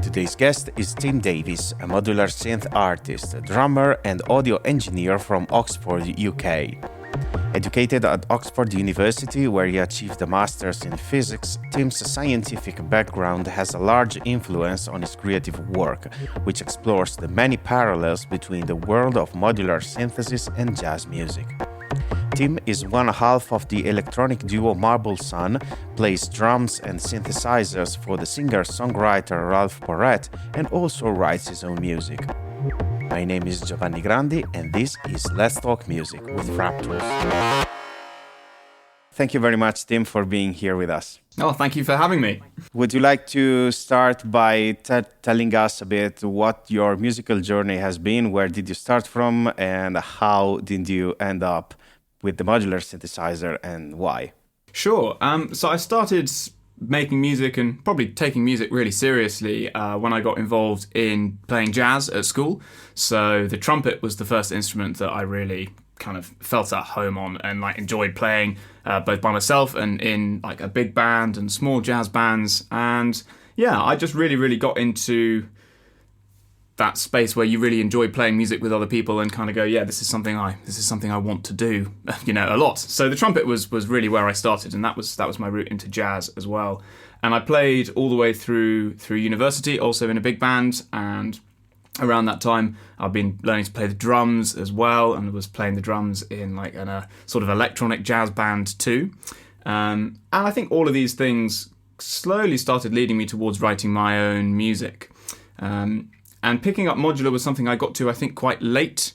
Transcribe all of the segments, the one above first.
Today's guest is Tim Davies, a modular synth artist, drummer and audio engineer from Oxford, UK. Educated at Oxford University, where he achieved a master's in physics, Tim's scientific background has a large influence on his creative work, which explores the many parallels between the world of modular synthesis and jazz music. Tim is one half of the electronic duo Marble Sun, plays drums and synthesizers for the singer-songwriter Ralph Porrett, and also writes his own music. My name is Giovanni Grandi, and this is Let's Talk Music with Frap Tools. Thank you very much, Tim, for being here with us. Oh, thank you for having me. Would you like to start by telling us a bit what your musical journey has been? Where did you start from, and how did you end up with the modular synthesizer, and why? Sure. So I started making music and probably taking music really seriously when I got involved in playing jazz at school. So the trumpet was the first instrument that I really kind of felt at home on and enjoyed playing both by myself and in a big band and small jazz bands. And yeah, I just really got into that space where you really enjoy playing music with other people and kind of go, yeah, this is something I want to do, a lot. So the trumpet was really where I started, and that was my route into jazz as well. And I played all the way through university, also in a big band, and around that time I've been learning to play the drums as well, and was playing the drums in a sort of electronic jazz band too. And I think all of these things slowly started leading me towards writing my own music. And picking up modular was something I got to, I think, quite late,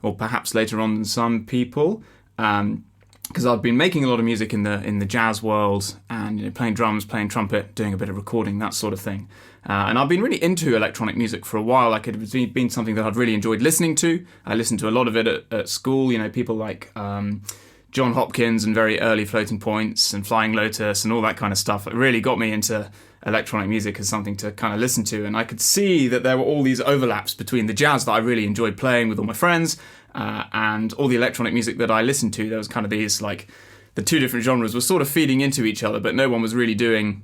or perhaps later on than some people, because I've been making a lot of music in the jazz world, and playing drums, playing trumpet, doing a bit of recording, that sort of thing. And I've been really into electronic music for a while. It had been something that I'd really enjoyed listening to. I listened to a lot of it at school. People like John Hopkins and very early Floating Points and Flying Lotus and all that kind of stuff. It really got me into electronic music as something to kind of listen to, and I could see that there were all these overlaps between the jazz that I really enjoyed playing with all my friends and all the electronic music that I listened to. There was kind of these the two different genres were sort of feeding into each other, but no one was really doing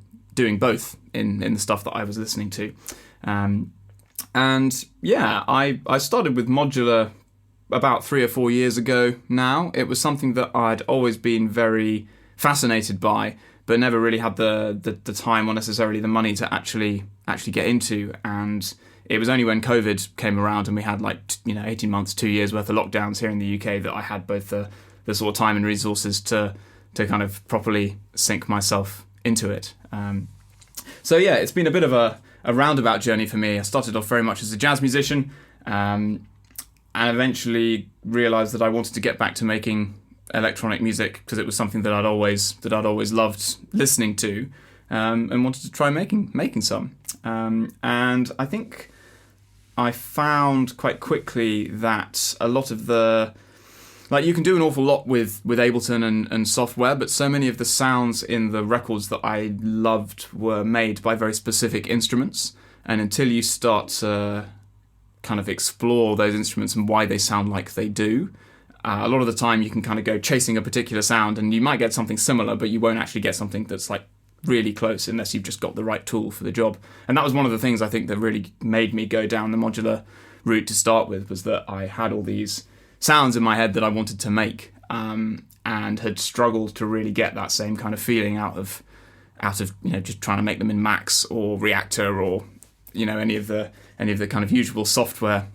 both in the stuff that I was listening to. And yeah, I started with modular about 3 or 4 years ago now. It was something that I'd always been very fascinated by, but never really had the time or necessarily the money to actually get into. And it was only when COVID came around and we had 18 months, 2 years worth of lockdowns here in the UK that I had both the sort of time and resources to kind of properly sink myself into it. So yeah, it's been a bit of a roundabout journey for me. I started off very much as a jazz musician, and eventually realised that I wanted to get back to making electronic music because it was something that I'd always loved listening to, and wanted to try making some. And I think I found quite quickly that a lot of the you can do an awful lot with Ableton and software, but so many of the sounds in the records that I loved were made by very specific instruments, and until you start to kind of explore those instruments and why they sound like they do, a lot of the time you can kind of go chasing a particular sound and you might get something similar, but you won't actually get something that's really close unless you've just got the right tool for the job. And that was one of the things I think that really made me go down the modular route to start with, was that I had all these sounds in my head that I wanted to make, and had struggled to really get that same kind of feeling out of just trying to make them in Max or Reactor or any of the kind of usual software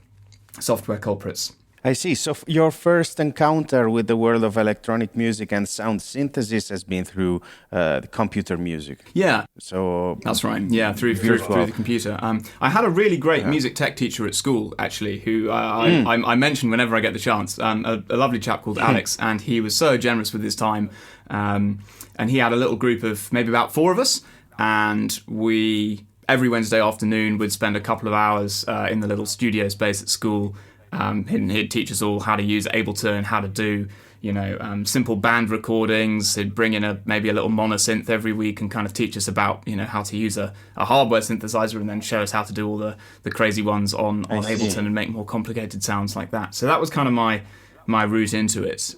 culprits. I see. So your first encounter with the world of electronic music and sound synthesis has been through the computer music. Yeah. So that's right. Yeah, through the computer. I had a really great music tech teacher at school, actually, who I mention whenever I get the chance. A lovely chap called Alex, and he was so generous with his time. And he had a little group of maybe about 4 of us, and we every Wednesday afternoon would spend a couple of hours in the little studio space at school. He'd teach us all how to use Ableton, how to do, simple band recordings. He'd bring in maybe a little monosynth every week and kind of teach us about, how to use a hardware synthesizer, and then show us how to do all the crazy ones on Ableton and make more complicated sounds like that. So that was kind of my route into it.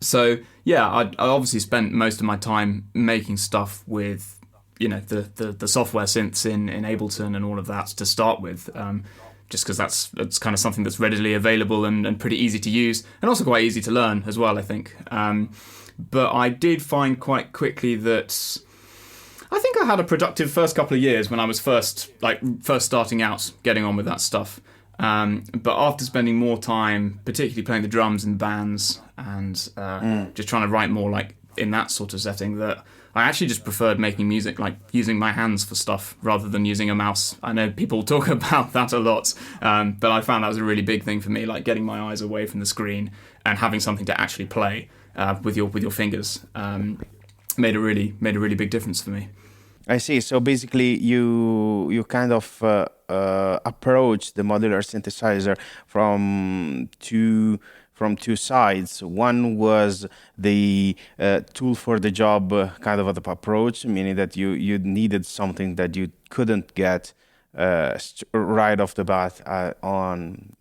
So yeah, I obviously spent most of my time making stuff with the software synths in Ableton and all of that to start with. Just because that's kind of something that's readily available and pretty easy to use, and also quite easy to learn as well, I think. But I did find quite quickly that I think I had a productive first couple of years when I was first starting out, getting on with that stuff. But after spending more time, particularly playing the drums in bands and just trying to write more like in that sort of setting, that I actually just preferred making music like using my hands for stuff rather than using a mouse. I know people talk about that a lot, but I found that was a really big thing for me, like getting my eyes away from the screen and having something to actually play with your fingers made a really big difference for me. I see. So basically, you kind of approach the modular synthesizer from two sides. One was the tool for the job kind of approach, meaning that you needed something that you couldn't get right off the bat on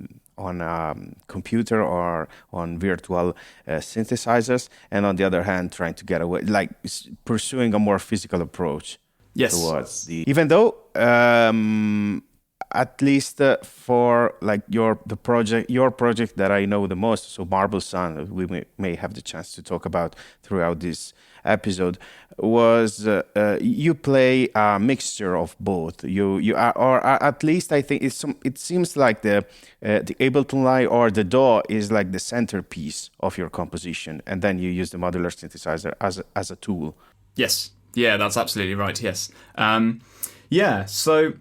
computer or on virtual synthesizers, and on the other hand, trying to get away, like pursuing a more physical approach. Yes. Towards even though at least for like your project that I know the most, so Marble Sun, we may have the chance to talk about throughout this episode, was you play a mixture of both. You are, or at least I think it seems like the Ableton Live or the DAW is like the centerpiece of your composition, and then you use the modular synthesizer as a tool. Yes. Yeah, that's absolutely right, yes. So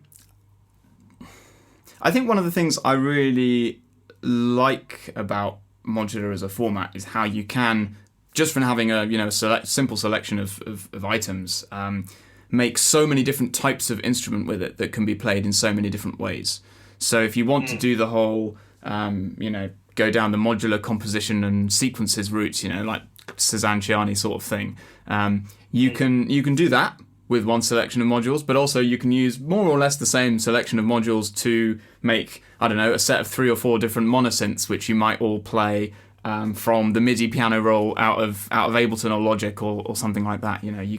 I think one of the things I really like about modular as a format is how you can, just from having a simple selection of items, make so many different types of instrument with it that can be played in so many different ways. So if you want to do the whole, go down the modular composition and sequences route, like Cezanne Ciani sort of thing, you can do that with one selection of modules, but also you can use more or less the same selection of modules to make, I don't know, a set of 3 or 4 different monosynths, which you might all play from the MIDI piano roll out of Ableton or Logic or something like that. You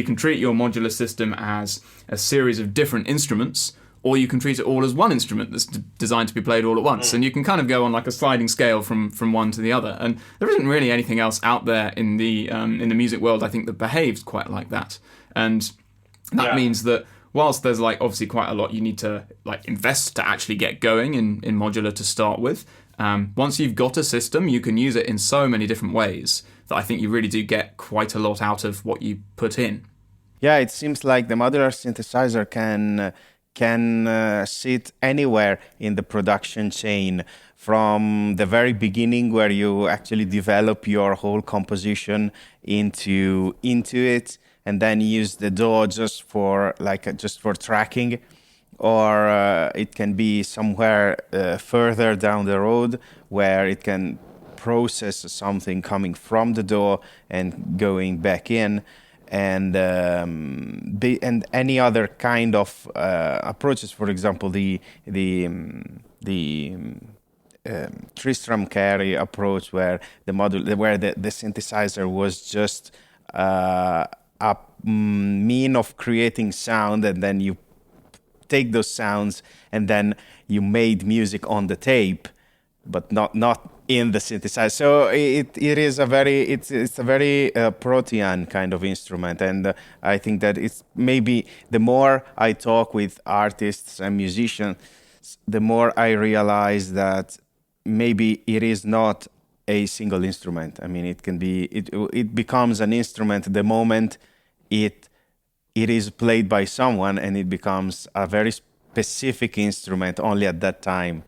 can treat your modular system as a series of different instruments, or you can treat it all as one instrument that's designed to be played all at once. And you can kind of go on like a sliding scale from one to the other. And there isn't really anything else out there in the music world, I think, that behaves quite like that. And that means that whilst there's like obviously quite a lot you need to like invest to actually get going in modular to start with, once you've got a system, you can use it in so many different ways that I think you really do get quite a lot out of what you put in. Yeah, it seems like the modular synthesizer can sit anywhere in the production chain, from the very beginning where you actually develop your whole composition into it, and then use the DAW just for tracking, or it can be somewhere further down the road where it can process something coming from the DAW and going back in. And any other kind of approaches, for example, the Tristram Carey approach, where the synthesizer was just a mean of creating sound, and then you take those sounds and then you made music on the tape, but not in the synthesizer. So it's a very protean kind of instrument, and I think that it's maybe the more I talk with artists and musicians, the more I realize that maybe it is not a single instrument. I mean, it becomes an instrument the moment it is played by someone, and it becomes a very specific instrument only at that time.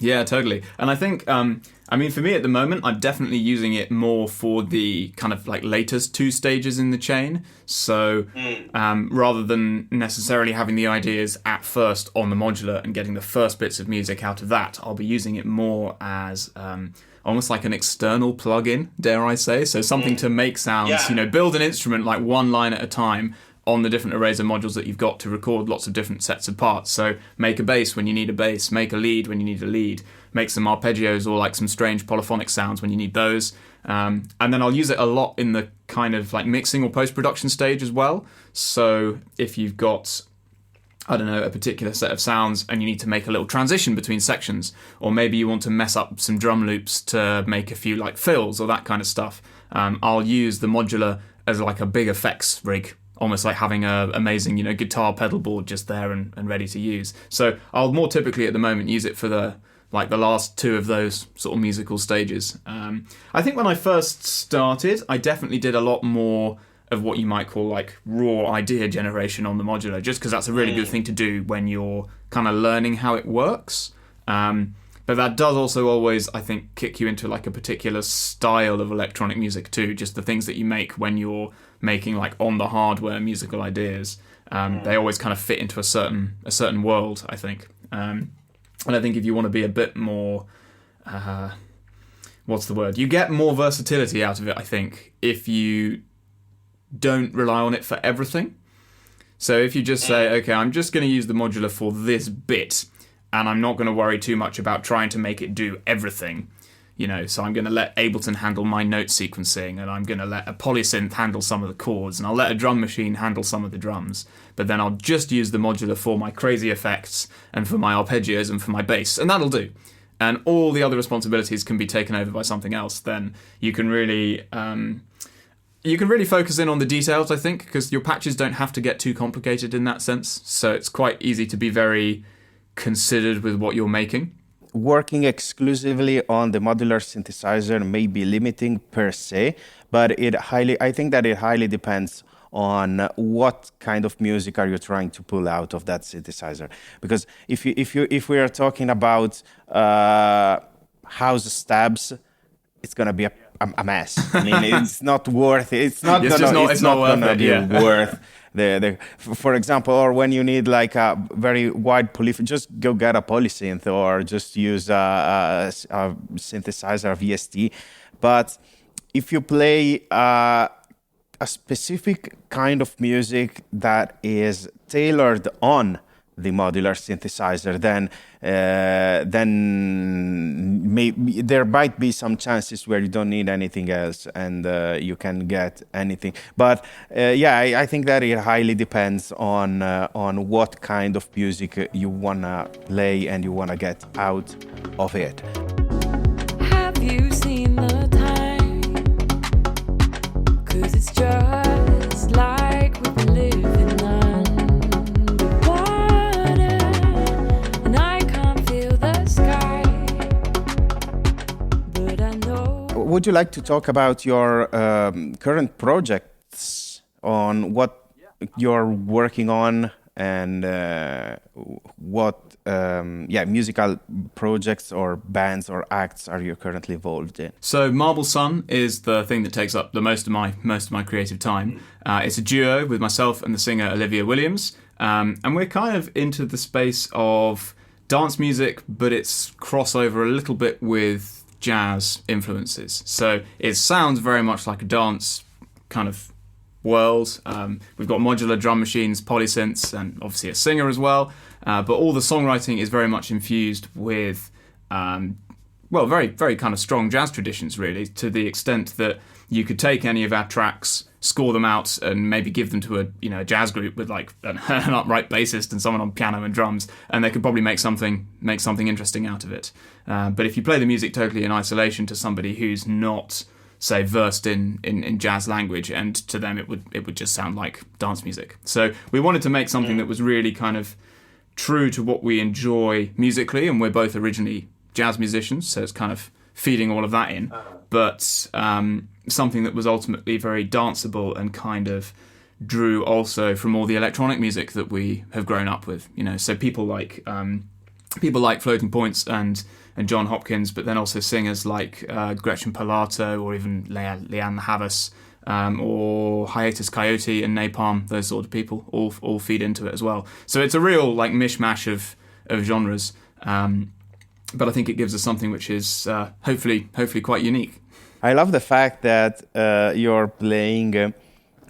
Yeah, totally. And I think, for me at the moment, I'm definitely using it more for the kind of like latest 2 stages in the chain. So rather than necessarily having the ideas at first on the modular and getting the first bits of music out of that, I'll be using it more as almost like an external plug-in, dare I say. So something to make sounds, build an instrument like one line at a time on the different arrays of modules that you've got to record lots of different sets of parts. So make a bass when you need a bass, make a lead when you need a lead, make some arpeggios or like some strange polyphonic sounds when you need those. And then I'll use it a lot in the kind of like mixing or post-production stage as well. So if you've got, I don't know, a particular set of sounds and you need to make a little transition between sections, or maybe you want to mess up some drum loops to make a few like fills or that kind of stuff, I'll use the modular as like a big effects rig, almost like having a amazing, guitar pedal board just there and ready to use. So I'll more typically at the moment use it for the last two of those sort of musical stages. I think when I first started, I definitely did a lot more of what you might call like raw idea generation on the modular, just because that's a really good thing to do when you're kind of learning how it works. But that does also always, I think, kick you into like a particular style of electronic music too, just the things that you make when you're making like on the hardware musical ideas. They always kind of fit into a certain world, I think. And I think if you want to be a bit more, what's the word? You get more versatility out of it, I think, if you don't rely on it for everything. So if you just say, okay, I'm just going to use the modular for this bit, and I'm not going to worry too much about trying to make it do everything, so I'm going to let Ableton handle my note sequencing, and I'm going to let a polysynth handle some of the chords, and I'll let a drum machine handle some of the drums, but then I'll just use the modular for my crazy effects and for my arpeggios and for my bass, and that'll do. And all the other responsibilities can be taken over by something else. Then you can really focus in on the details, I think, because your patches don't have to get too complicated in that sense. So it's quite easy to be very considered with what you're making. Working exclusively on the modular synthesizer may be limiting per se, but I think that it highly depends on what kind of music are you trying to pull out of that synthesizer. Because if we are talking about house stabs, it's gonna be a mess. I mean, it's not worth it. It's not gonna be worth for example, or when you need like a very wide polyphony, just go get a polysynth or just use a synthesizer, VST. But if you play a specific kind of music that is tailored on the modular synthesizer, then there might be some chances where you don't need anything else and you can get anything. But I think that it highly depends on what kind of music you wanna play and you wanna get out of it. Have you seen the time? 'Cause it's just like we've been living Would you like to talk about your current projects, on what you're working on, and what musical projects or bands or acts are you currently involved in? So Marble Sun is the thing that takes up the most of my creative time. It's a duo with myself and the singer Olivia Williams, and we're kind of into the space of dance music, but it's crossover a little bit with jazz influences. So it sounds very much like a dance kind of world. We've got modular drum machines, polysynths, and obviously a singer as well. But all the songwriting is very much infused with, very, very kind of strong jazz traditions, really, to the extent that you could take any of our tracks, score them out, and maybe give them to a jazz group with like an upright bassist and someone on piano and drums, and they could probably make something interesting out of it. But if you play the music totally in isolation to somebody who's not, say, versed in jazz language, and to them it would just sound like dance music. So we wanted to make something that was really kind of true to what we enjoy musically, and we're both originally jazz musicians, so it's kind of feeding all of that in, but something that was ultimately very danceable and kind of drew also from all the electronic music that we have grown up with. So people like Floating Points and John Hopkins, but then also singers like Gretchen Pilato or even Leanne Havas, or Hiatus Coyote and Napalm. Those sort of people all feed into it as well. So it's a real like mishmash of genres. But I think it gives us something which is hopefully quite unique. I love the fact that you're playing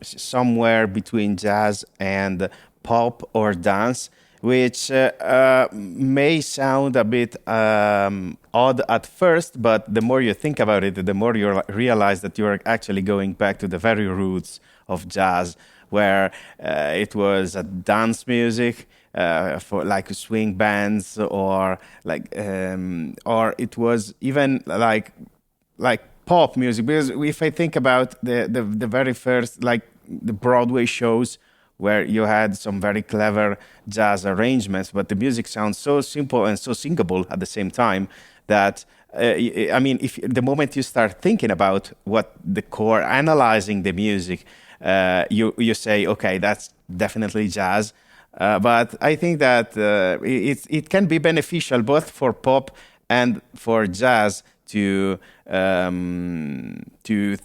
somewhere between jazz and pop or dance, which may sound a bit odd at first, but the more you think about it, the more you realize that you're actually going back to the very roots of jazz, where it was a dance music for like swing bands, or like, or it was even like pop music. Because if I think about the very first, like the Broadway shows, where you had some very clever jazz arrangements, but the music sounds so simple and so singable at the same time that, I mean, if the moment you start thinking about what the core, analyzing the music, you say, okay, that's definitely jazz. But I think that it can be beneficial both for pop and for jazz to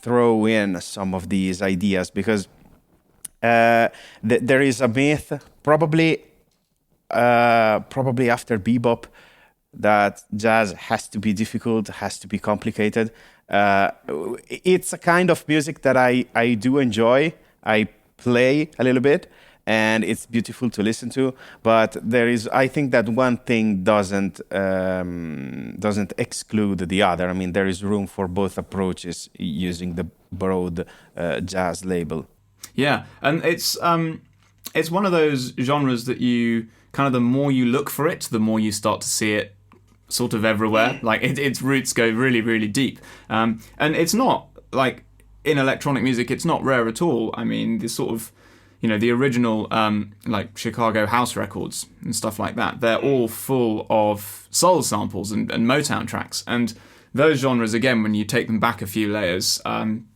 throw in some of these ideas, because there is a myth, probably after bebop, that jazz has to be difficult, has to be complicated. It's a kind of music that I do enjoy. I play a little bit, and it's beautiful to listen to. But I think that one thing doesn't exclude the other. I mean, there is room for both approaches using the broad jazz label. Yeah, and it's one of those genres that you kind of, the more you look for it, the more you start to see it sort of everywhere. Like its roots go really, really deep. And it's not like in electronic music, it's not rare at all. I mean, the sort of, the original like Chicago house records and stuff like that, they're all full of soul samples and Motown tracks. And those genres, again, when you take them back a few layers,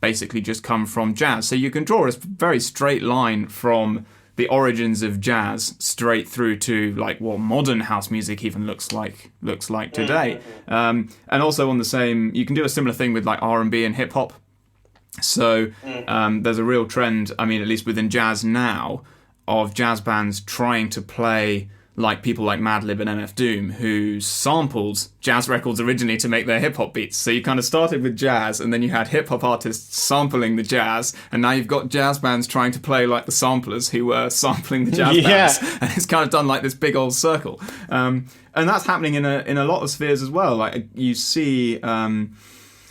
basically just come from jazz. So you can draw a very straight line from the origins of jazz straight through to like what modern house music even looks like today. And also on the same, you can do a similar thing with like R&B and hip hop. So there's a real trend, I mean, at least within jazz now, of jazz bands trying to play like people like Madlib and MF Doom, who sampled jazz records originally to make their hip-hop beats. So you kind of started with jazz, and then you had hip-hop artists sampling the jazz, and now you've got jazz bands trying to play like the samplers who were sampling the jazz bands. And it's kind of done like this big old circle. And that's happening in a lot of spheres as well. Like you see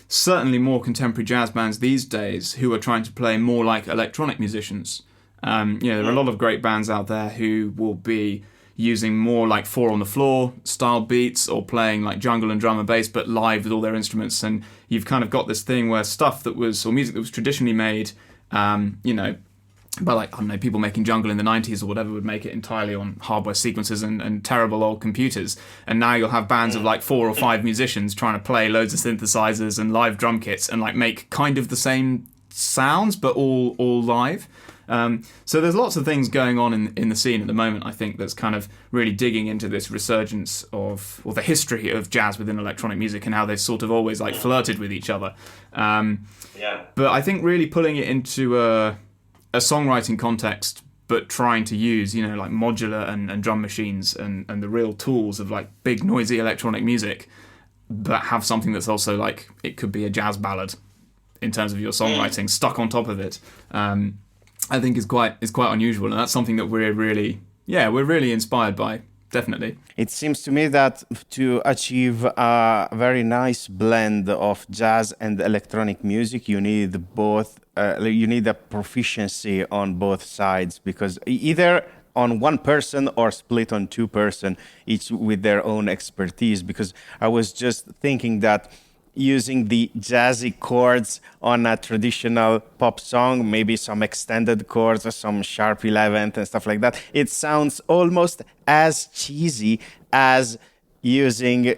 certainly more contemporary jazz bands these days who are trying to play more like electronic musicians. There are a lot of great bands out there who will be using more like four on the floor style beats, or playing like jungle and drum and bass but live with all their instruments. And you've kind of got this thing where music that was traditionally made by like, I don't know, people making jungle in the 90s or whatever would make it entirely on hardware sequencers and terrible old computers. And now you'll have bands of like 4 or 5 musicians trying to play loads of synthesizers and live drum kits and like make kind of the same sounds but all live. So there's lots of things going on in the scene at the moment, I think, that's kind of really digging into this resurgence of, or the history of jazz within electronic music and how they've sort of always like flirted with each other. But I think really pulling it into a songwriting context, but trying to use, like modular and drum machines and the real tools of like big noisy electronic music, but have something that's also like, it could be a jazz ballad in terms of your songwriting stuck on top of it. I think is quite unusual, and that's something that we're really inspired by, definitely. It seems to me that to achieve a very nice blend of jazz and electronic music, you need both. You need a proficiency on both sides, because either on one person or split on 2 person, each with their own expertise. Because I was just thinking that using the jazzy chords on a traditional pop song, maybe some extended chords or some sharp 11th and stuff like that, it sounds almost as cheesy as using,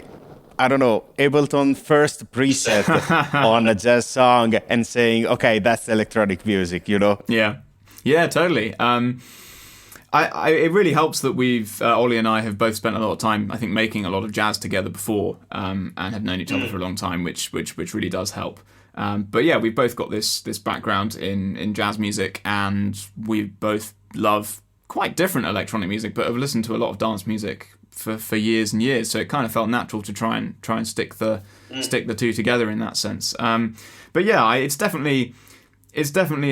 I don't know, Ableton first preset on a jazz song and saying, okay, that's electronic music, Yeah, totally. It really helps that we've Ollie and I have both spent a lot of time, I think, making a lot of jazz together before, and have known each other for a long time, which really does help. But yeah, we've both got this background in jazz music, and we both love quite different electronic music, but have listened to a lot of dance music for years and years. So it kind of felt natural to try and stick the two together in that sense. But yeah, it's definitely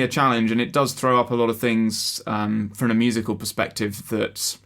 a challenge, and it does throw up a lot of things from a musical perspective that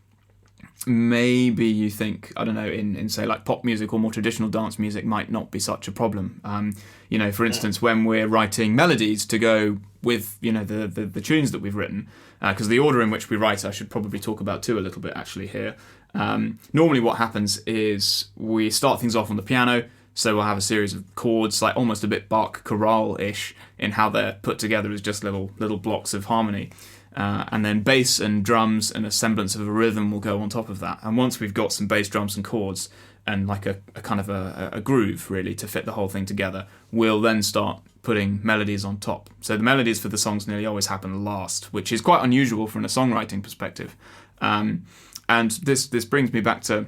maybe you think, I don't know, in say like pop music or more traditional dance music might not be such a problem. For instance, when we're writing melodies to go with, the tunes that we've written, because the order in which we write, I should probably talk about too a little bit actually here. Normally what happens is we start things off on the piano, so we'll have a series of chords, like almost a bit Bach chorale-ish in how they're put together as just little blocks of harmony. And then bass and drums and a semblance of a rhythm will go on top of that. And once we've got some bass, drums and chords and like a kind of a groove really to fit the whole thing together, we'll then start putting melodies on top. So the melodies for the songs nearly always happen last, which is quite unusual from a songwriting perspective. And this brings me back to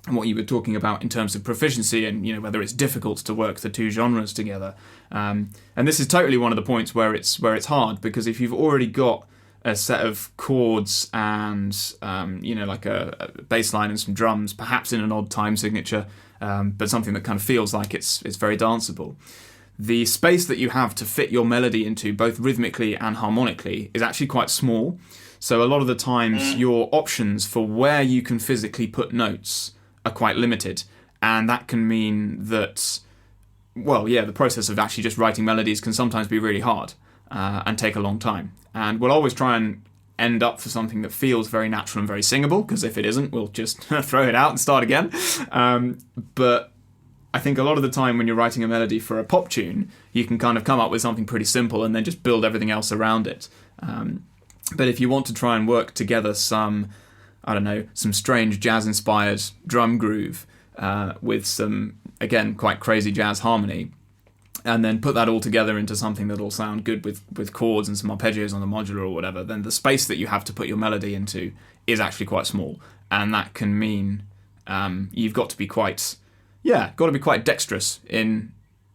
what you were talking about in terms of proficiency and whether it's difficult to work the two genres together. And this is totally one of the points where it's hard, because if you've already got a set of chords and like a bass line and some drums, perhaps in an odd time signature, but something that kind of feels like it's very danceable, the space that you have to fit your melody into, both rhythmically and harmonically, is actually quite small. So a lot of the times your options for where you can physically put notes are quite limited, and that can mean that, the process of actually just writing melodies can sometimes be really hard and take a long time. And we'll always try and end up for something that feels very natural and very singable, because if it isn't, we'll just throw it out and start again. But I think a lot of the time when you're writing a melody for a pop tune, you can kind of come up with something pretty simple and then just build everything else around it. But if you want to try and work together some strange jazz-inspired drum groove with some, again, quite crazy jazz harmony, and then put that all together into something that'll sound good with chords and some arpeggios on the modular or whatever, then the space that you have to put your melody into is actually quite small. And that can mean you've got to be quite dexterous in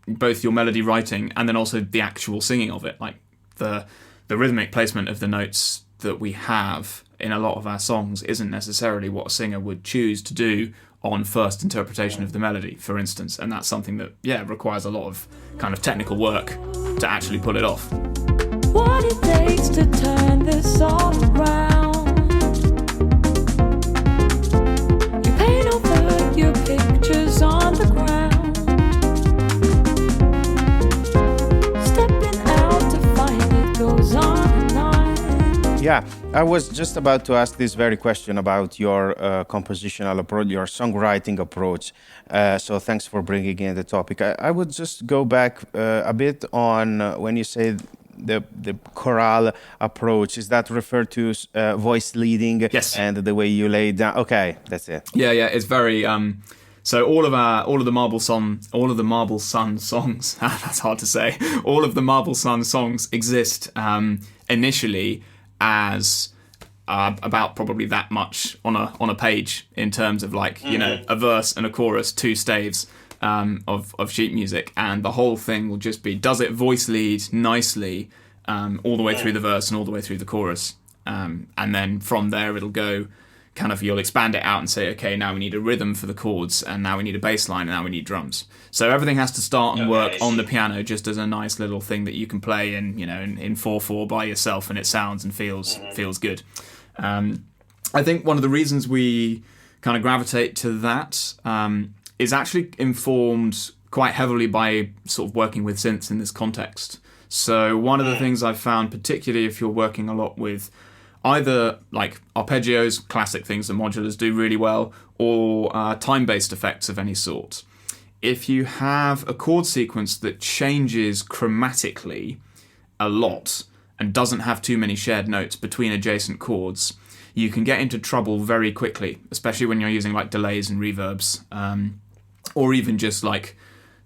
both your melody writing and then also the actual singing of it. Like the rhythmic placement of the notes that we have in a lot of our songs isn't necessarily what a singer would choose to do on first interpretation of the melody, for instance, and that's something that requires a lot of kind of technical work to actually pull it off. What it takes to turn this all around. You paint over your pictures on the ground, stepping out to find it goes on and on. Yeah, I was just about to ask this very question about your compositional approach, your songwriting approach. So thanks for bringing in the topic. I would just go back a bit on when you say the chorale approach. Is that referred to voice leading? Yes. And the way you lay down? Okay, that's it. Yeah, it's very. So all of the Marble Sun songs. That's hard to say. All of the Marble Sun songs exist initially as about probably that much on a page in terms of a verse and a chorus, two staves of sheet music, and the whole thing will just be, does it voice lead nicely all the way through the verse and all the way through the chorus, and then from there it'll go kind of, you'll expand it out and say, okay, now we need a rhythm for the chords, and now we need a bass line, and now we need drums. So everything has to start and work on the piano just as a nice little thing that you can play in 4/4 by yourself, and it sounds and feels good. I think one of the reasons we kind of gravitate to that is actually informed quite heavily by sort of working with synths in this context. So one of the things I've found, particularly if you're working a lot with either like arpeggios, classic things that modulars do really well, or time-based effects of any sort. If you have a chord sequence that changes chromatically a lot and doesn't have too many shared notes between adjacent chords, you can get into trouble very quickly, especially when you're using like delays and reverbs, or even just like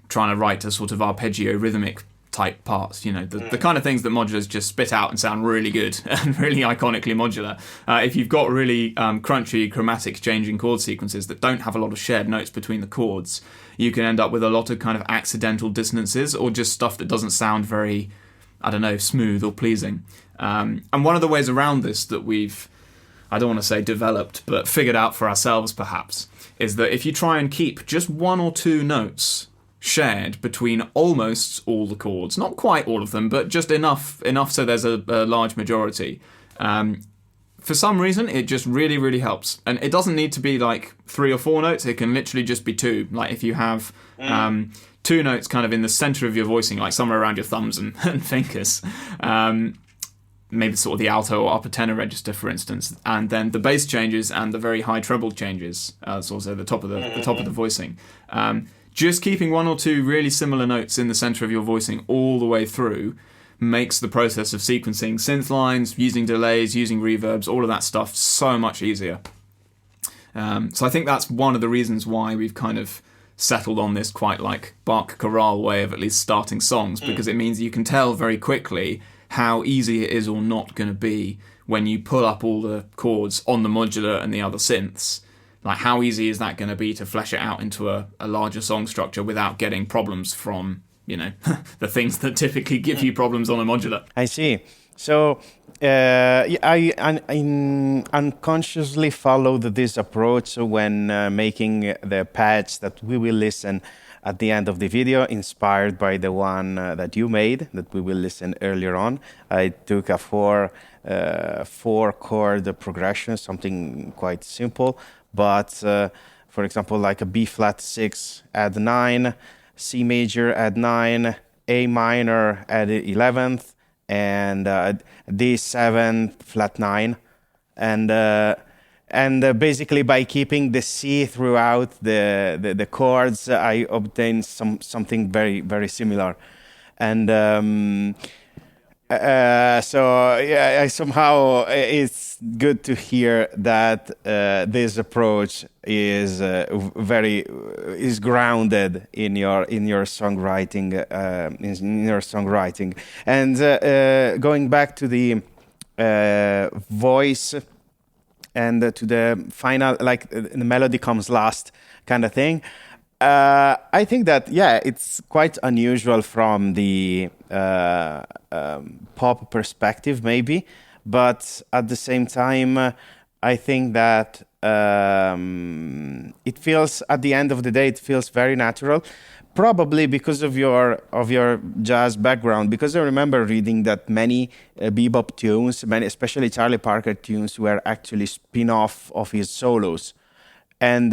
trying to write a sort of arpeggio rhythmic type parts, the kind of things that modulars just spit out and sound really good and really iconically modular. If you've got really crunchy chromatic changing chord sequences that don't have a lot of shared notes between the chords, you can end up with a lot of kind of accidental dissonances or just stuff that doesn't sound very, smooth or pleasing. And one of the ways around this that we've, I don't want to say developed, but figured out for ourselves perhaps, is that if you try and keep just one or two notes shared between almost all the chords, not quite all of them, but just enough so there's a large majority. for some reason, it just really, really helps. And it doesn't need to be like 3 or 4 notes. It can literally just be 2. Like if you have 2 notes kind of in the center of your voicing, like somewhere around your thumbs and fingers. Maybe sort of the alto or upper tenor register, for instance, and then the bass changes and the very high treble changes. It's also the top of the voicing. Just keeping 1 or 2 really similar notes in the center of your voicing all the way through makes the process of sequencing synth lines, using delays, using reverbs, all of that stuff so much easier. So I think that's one of the reasons why we've kind of settled on this quite like Bach chorale way of at least starting songs, because it means you can tell very quickly how easy it is or not going to be when you pull up all the chords on the modular and the other synths. Like, how easy is that going to be to flesh it out into a larger song structure without getting problems from, you know, the things that typically give you problems on a modular? I see. So I unconsciously followed this approach when making the patch that we will listen at the end of the video, inspired by the one that you made, that we will listen earlier on. I took a 4-chord progression, something quite simple, but for example, like a B flat 6 add 9, C major add 9, A minor add 11th, and D7 flat 9, and basically by keeping the C throughout the chords, I obtained something very, very similar. And so yeah, I somehow it's good to hear that this approach is grounded in your songwriting, and going back to the voice and to the final, like the melody comes last kind of thing. I think that, yeah, it's quite unusual from the pop perspective, maybe, but at the same time, I think that it feels, at the end of the day, it feels very natural. Probably because of your jazz background, because I remember reading that many bebop tunes, especially Charlie Parker tunes, were actually spin-off of his solos. And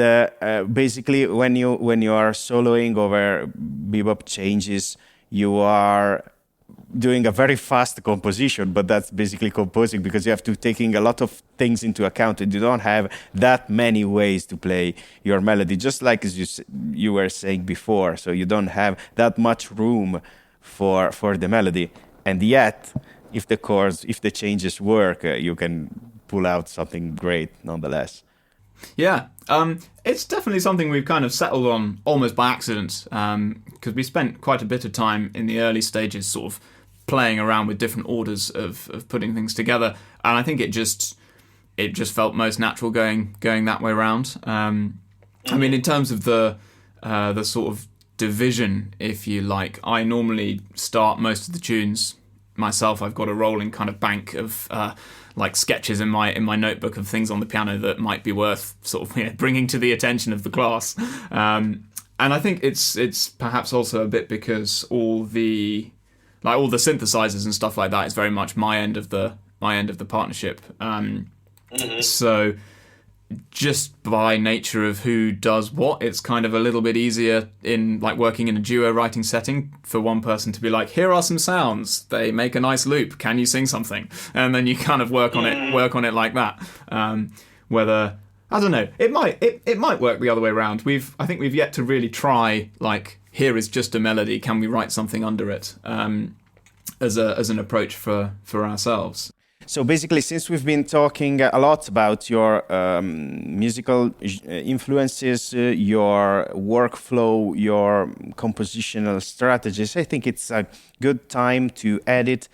basically, when you are soloing over bebop changes, you are doing a very fast composition, but that's basically composing because you have to taking a lot of things into account, and you don't have that many ways to play your melody, just like as you were saying before. So you don't have that much room for the melody, and yet, if the changes work, you can pull out something great nonetheless. Yeah, it's definitely something we've kind of settled on almost by accident, because we spent quite a bit of time in the early stages sort of playing around with different orders of putting things together, and I think it just felt most natural going that way around. I mean, in terms of the sort of division, if you like, I normally start most of the tunes myself. I've got a rolling kind of bank of like sketches in my notebook of things on the piano that might be worth sort of bringing to the attention of the class. And I think it's perhaps also a bit because all the synthesizers and stuff like that is very much my end of the partnership. So just by nature of who does what, it's kind of a little bit easier in like working in a duo writing setting for one person to be like, here are some sounds, they make a nice loop, can you sing something? And then you kind of work on it like that. Whether, I don't know, it might work the other way around. I think we've yet to really try, like, here is just a melody, can we write something under it, as an approach for ourselves. So basically, since we've been talking a lot about your musical influences, your workflow, your compositional strategies, I think it's a good time to edit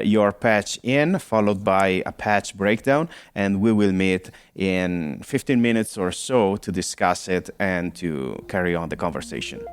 your patch in, followed by a patch breakdown, and we will meet in 15 minutes or so to discuss it and to carry on the conversation.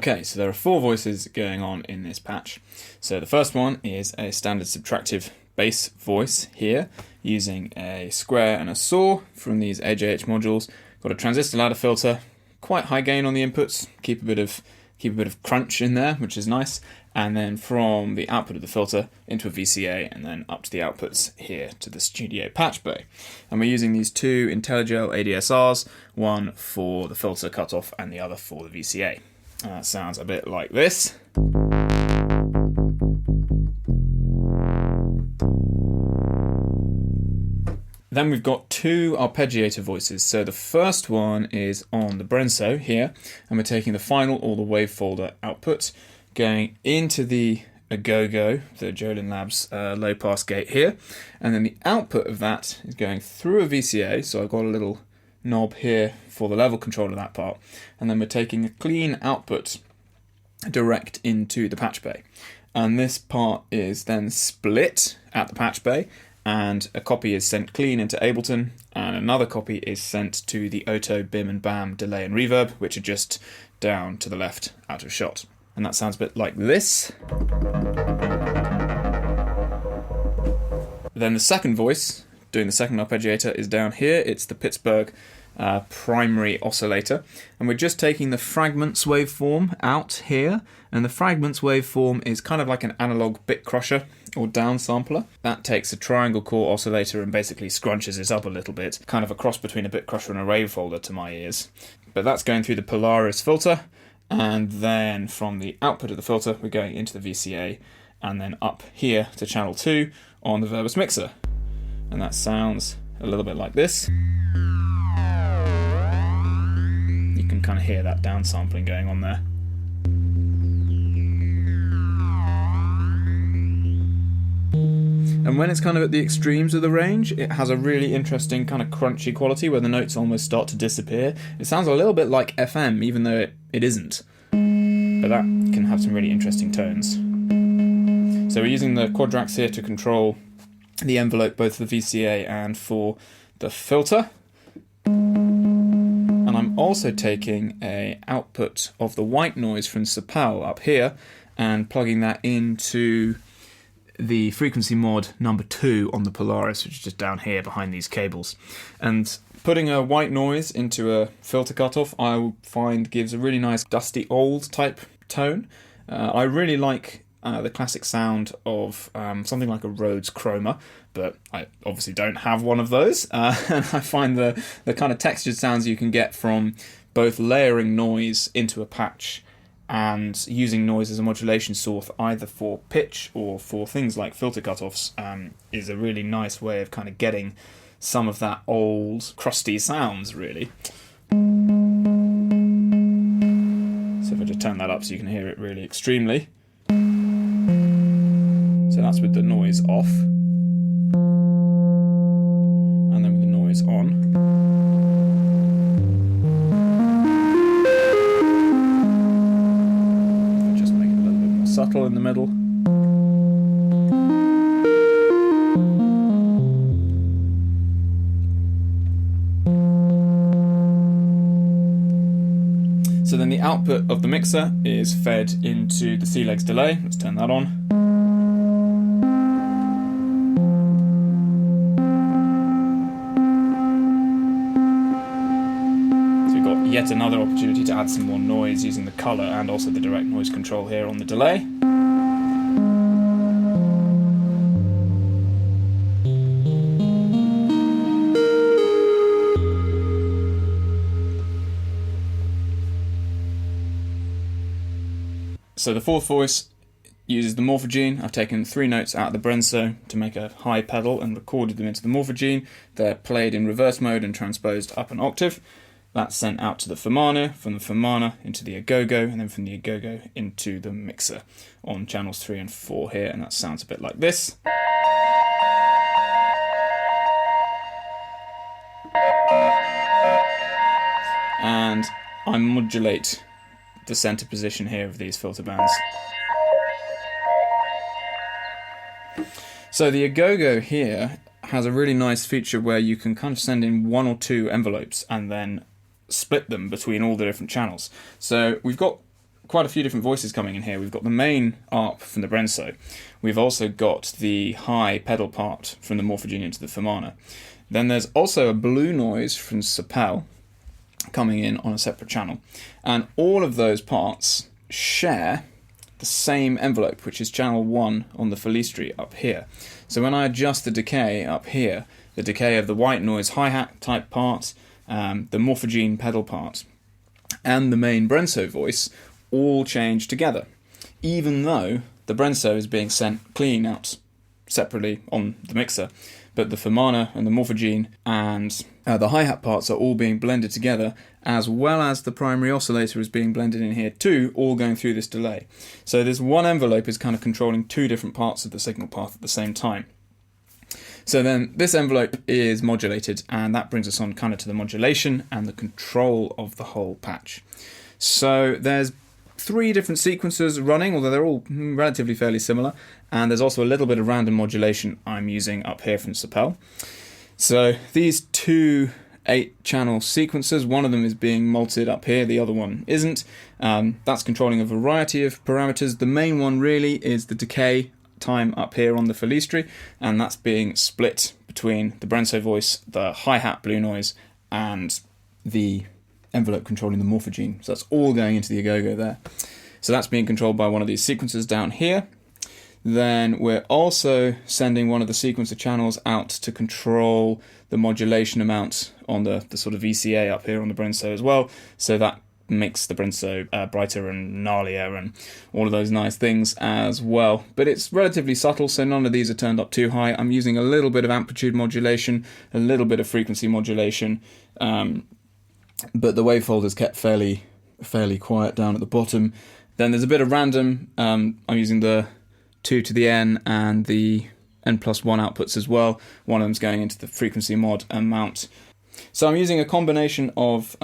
Okay, so there are 4 voices going on in this patch. So the first one is a standard subtractive bass voice here, using a square and a saw from these AJH modules. Got a transistor ladder filter, quite high gain on the inputs, keep a bit of crunch in there, which is nice. And then from the output of the filter into a VCA, and then up to the outputs here to the studio patch bay. And we're using these 2 IntelliGel ADSRs, one for the filter cutoff and the other for the VCA. And that sounds a bit like this. Then we've got 2 arpeggiator voices. So the first one is on the Brenso here, and we're taking the final or the wave folder output, going into the Agogo, the Jolin Labs low pass gate here, and then the output of that is going through a VCA. So I've got a little knob here for the level control of that part, and then we're taking a clean output direct into the patch bay. And this part is then split at the patch bay, and a copy is sent clean into Ableton, and another copy is sent to the Auto, BIM and BAM delay and reverb, which are just down to the left out of shot. And that sounds a bit like this. Then the second voice, doing the second arpeggiator, is down here. It's the Pittsburgh primary oscillator, and we're just taking the fragments waveform out here, and the fragments waveform is kind of like an analog bit crusher or downsampler. That takes a triangle core oscillator and basically scrunches it up a little bit, kind of a cross between a bit crusher and a wave folder to my ears. But that's going through the Polaris filter, and then from the output of the filter we're going into the VCA, and then up here to channel 2 on the Verbus mixer. And that sounds a little bit like this. You can kind of hear that downsampling going on there. And when it's kind of at the extremes of the range, it has a really interesting kind of crunchy quality where the notes almost start to disappear. It sounds a little bit like FM, even though it isn't. But that can have some really interesting tones. So we're using the Quadrax here to control the envelope, both for the VCA and for the filter. And I'm also taking an output of the white noise from Sapal up here and plugging that into the frequency mod number 2 on the Polaris, which is just down here behind these cables. And putting a white noise into a filter cutoff, I find gives a really nice dusty old type tone. I really like the classic sound of something like a Rhodes Chroma, but I obviously don't have one of those. And I find the kind of textured sounds you can get from both layering noise into a patch and using noise as a modulation source, either for pitch or for things like filter cutoffs, is a really nice way of kind of getting some of that old, crusty sounds, really. So if I just turn that up so you can hear it really extremely. So that's with the noise off. And then with the noise on. Subtle in the middle. So then the output of the mixer is fed into the C-Legs delay. Let's turn that on. Yet another opportunity to add some more noise using the colour and also the direct noise control here on the delay. So the fourth voice uses the Morphogene. I've taken 3 notes out of the Brenso to make a high pedal and recorded them into the Morphogene. They're played in reverse mode and transposed up an octave. That's sent out to the Fumana, from the Fumana into the Agogo, and then from the Agogo into the mixer on channels 3 and 4 here, and that sounds a bit like this. And I modulate the center position here of these filter bands. So the Agogo here has a really nice feature where you can kind of send in 1 or 2 envelopes and then split them between all the different channels. So we've got quite a few different voices coming in here. We've got the main arp from the Brenso. We've also got the high pedal part from the Morphogene into the Fumana. Then there's also a blue noise from Sapel coming in on a separate channel. And all of those parts share the same envelope, which is channel 1 on the Falistri up here. So when I adjust the decay up here, the decay of the white noise hi-hat type part, the Morphogene pedal part, and the main Brenso voice all change together, even though the Brenso is being sent clean out separately on the mixer, but the Fumana and the Morphogene and the hi-hat parts are all being blended together, as well as the primary oscillator is being blended in here too, all going through this delay. So this one envelope is kind of controlling two different parts of the signal path at the same time. So then this envelope is modulated, and that brings us on kind of to the modulation and the control of the whole patch. So there's 3 different sequences running, although they're all relatively fairly similar, and there's also a little bit of random modulation I'm using up here from Sapel. So these 2 8-channel sequences, one of them is being malted up here, the other one isn't. That's controlling a variety of parameters. The main one really is the decay time up here on the Falistri, and that's being split between the Brenso voice, the hi-hat blue noise, and the envelope controlling the Morphogene. So that's all going into the agogo there. So that's being controlled by one of these sequencers down here. Then we're also sending one of the sequencer channels out to control the modulation amount on the sort of VCA up here on the Brenso as well. So that makes the Brenso brighter and gnarlier and all of those nice things as well. But it's relatively subtle, so none of these are turned up too high. I'm using a little bit of amplitude modulation, a little bit of frequency modulation, but the wavefolder is kept fairly quiet down at the bottom. Then there's a bit of random. I'm using the 2 to the N and the N+1 outputs as well. One of them's going into the frequency mod and mount. So I'm using a combination of